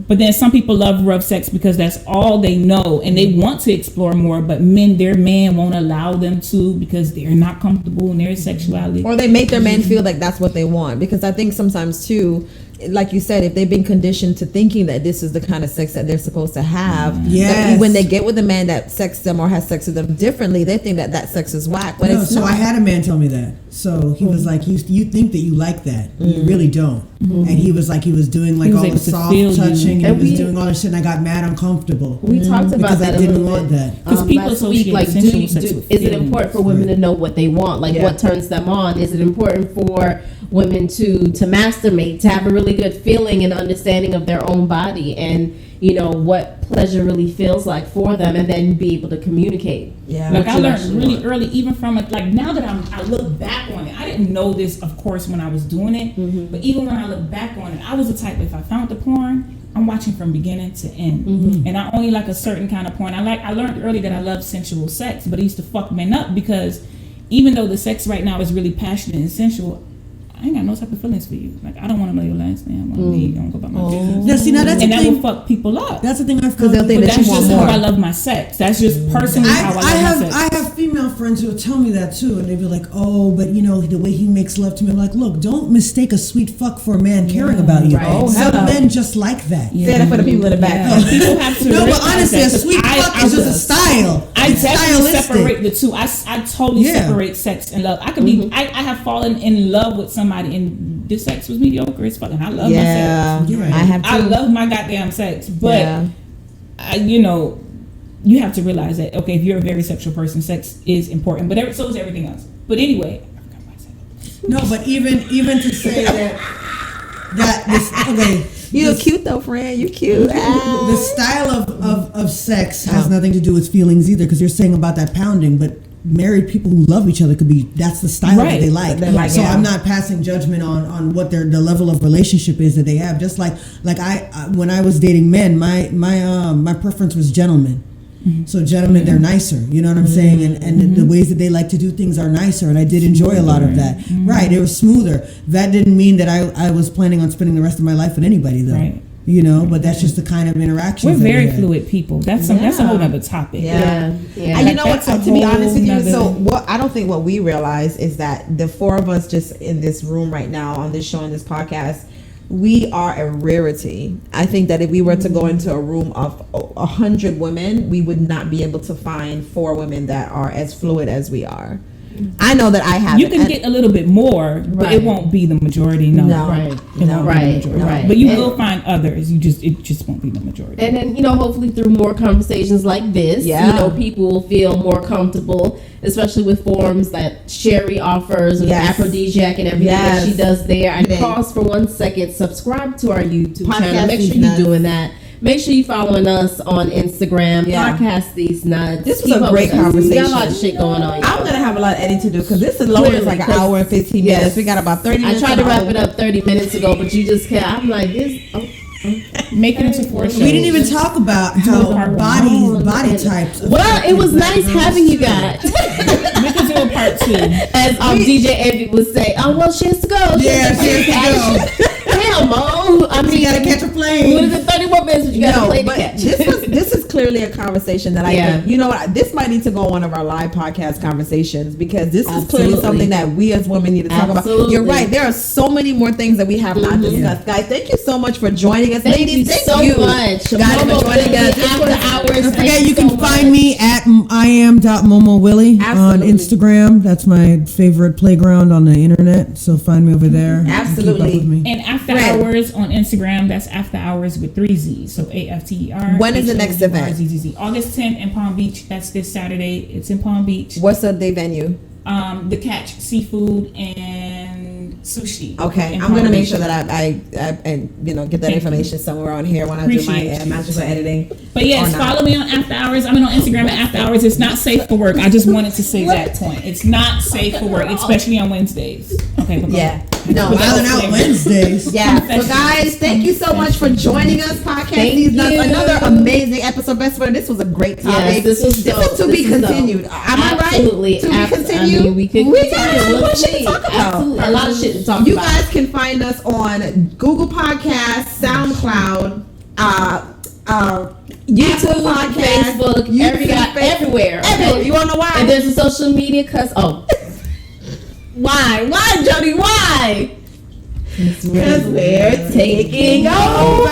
But then some people love rough sex because that's all they know, and they want to explore more. But their man won't allow them to because they're not comfortable in their sexuality, or they make their man feel like that's what they want. Because I think sometimes too. Like you said, if they've been conditioned to thinking that this is the kind of sex that they're supposed to have, when they get with a man that sexes them or has sex with them differently, they think that sex is whack. But it's not. I had a man tell me that. So he was like, you think that you like that, you really don't. And he was like, he was doing like all the soft touching, and he was doing all this shit, and I got mad uncomfortable. We talked about that I didn't want that. Because people last week, like, is it important for women to know what they want? Like, what turns them on? Is it important for women to masturbate, to have a really good feeling and understanding of their own body? And you know, what pleasure really feels like for them, and then be able to communicate. Yeah, like I learned really early, even from it. Like now that I look back on it, I didn't know this, of course, when I was doing it. But even when I look back on it, I was the type, if I found the porn, I'm watching from beginning to end, and I only like a certain kind of porn. I learned early that I love sensual sex, but I used to fuck men up because even though the sex right now is really passionate and sensual, I ain't got no type of feelings for you. Like, I don't want to know your last name. I want to leave. I don't go about my business. Yeah, see, now that's and the that thing. will fuck people up. That's the thing I've Because they'll think that you want more. That's just how I love my sex. That's just personally how I love my sex. I have female friends who will tell me that too, and they'll be like, "Oh, but you know the way he makes love to me." I'm like, "Look, don't mistake a sweet fuck for a man caring about you. Right. Some men just like that." Say that for the people in the back. People have to. No, but honestly, a sweet fuck is just a style. I It's definitely stylistic. separate the two. I totally separate sex and love. I could be. I have fallen in love with somebody and the sex was mediocre as fucking. I love my sex. I have. I love my goddamn sex, but you know, you have to realize that okay, if you're a very sexual person, sex is important, but so is everything else. But anyway, no, but even to say that this okay. You're cute though, friend. You're cute. The style of sex has nothing to do with feelings either, because you're saying about that pounding, but married people who love each other that's the style that they like. So I'm not passing judgment on what the level of relationship is that they have. Just like I when I was dating men, my preference was gentlemen. So gentlemen, they're nicer. You know what I'm saying? And the ways that they like to do things are nicer, and I did enjoy a lot of that. Right, it was smoother. That didn't mean that I was planning on spending the rest of my life with anybody though. Right. You know, but that's just the kind of interaction. We're very fluid people. That's a whole other topic. And you know what? To be honest with you, so I don't think what we realize is that the four of us just in this room right now on this show and this podcast, we are a rarity. I think that if we were to go into a room of 100 women, we would not be able to find 4 women that are as fluid as we are. I know that I have. You can get a little bit more, but it won't be the majority. No, right. But you will find others. It just won't be the majority. And then, you know, hopefully through more conversations like this, you know, people will feel more comfortable, especially with forums that Sherri offers and the aphrodisiac and everything that she does there. I pause for 1 second. Subscribe to our YouTube channel. Make sure you're doing that. Make sure you're following us on Instagram. Podcast These Nuts. This was a great conversation. We got a lot of shit going on. I'm gonna have a lot of editing to do because this is lower. It's like an hour and 15 minutes. We got about 30 minutes. I tried to wrap it up 30 minutes ago, but you just can't. I'm like this. Make it into 4 shows. We didn't even talk about how body types. Well, it was nice having you guys. We can do a part 2. As DJ Envy would say, oh, well, she has to go. She has to go. Damn, Mo. I mean, you gotta catch a plane. What is it, 31 minutes that you gotta play to catch? This is clearly a conversation that I think, you know what, this might need to go on one of our live podcast conversations, because this is clearly something that we as women need to talk about. You're right. There are so many more things that we have not discussed. Guys, thank you so much for joining us. Ladies, thank you so much. Guys, for joining us. After hours. Don't forget, you can find me at iam.momowilly on Instagram. That's my favorite playground on the internet. So find me over there. Absolutely. And After Hours on Instagram. That's After Hours with 3 Z's. So AFTER. When is the next event? ZZZ. August 10th in Palm Beach. That's this Saturday. It's in Palm Beach. What's the day venue? The Catch Seafood and Sushi. Okay, I'm gonna make sure that I get that information somewhere on here when I do my magical editing. But yes, follow me on After Hours. I'm on Instagram at After Hours. It's not safe for work. I just wanted to say that point. It's not safe for work, especially on Wednesdays. Okay. Yeah. No, Wilding Out Wednesdays. Yeah. So guys, thank you so much for joining us. Podcast These Nuts. Another amazing episode. Best friend, this was a great topic. Yes, this is to be continued. Am I right? Absolutely. To be continued. I mean, we could continue. What shit to talk about? Absolutely. A lot of shit to talk about. You guys can find us on Google Podcasts, SoundCloud, YouTube, Facebook, everywhere. Everywhere. You wanna know why? And there's a social media Why? Why, Jody? Why? Because we're taking over.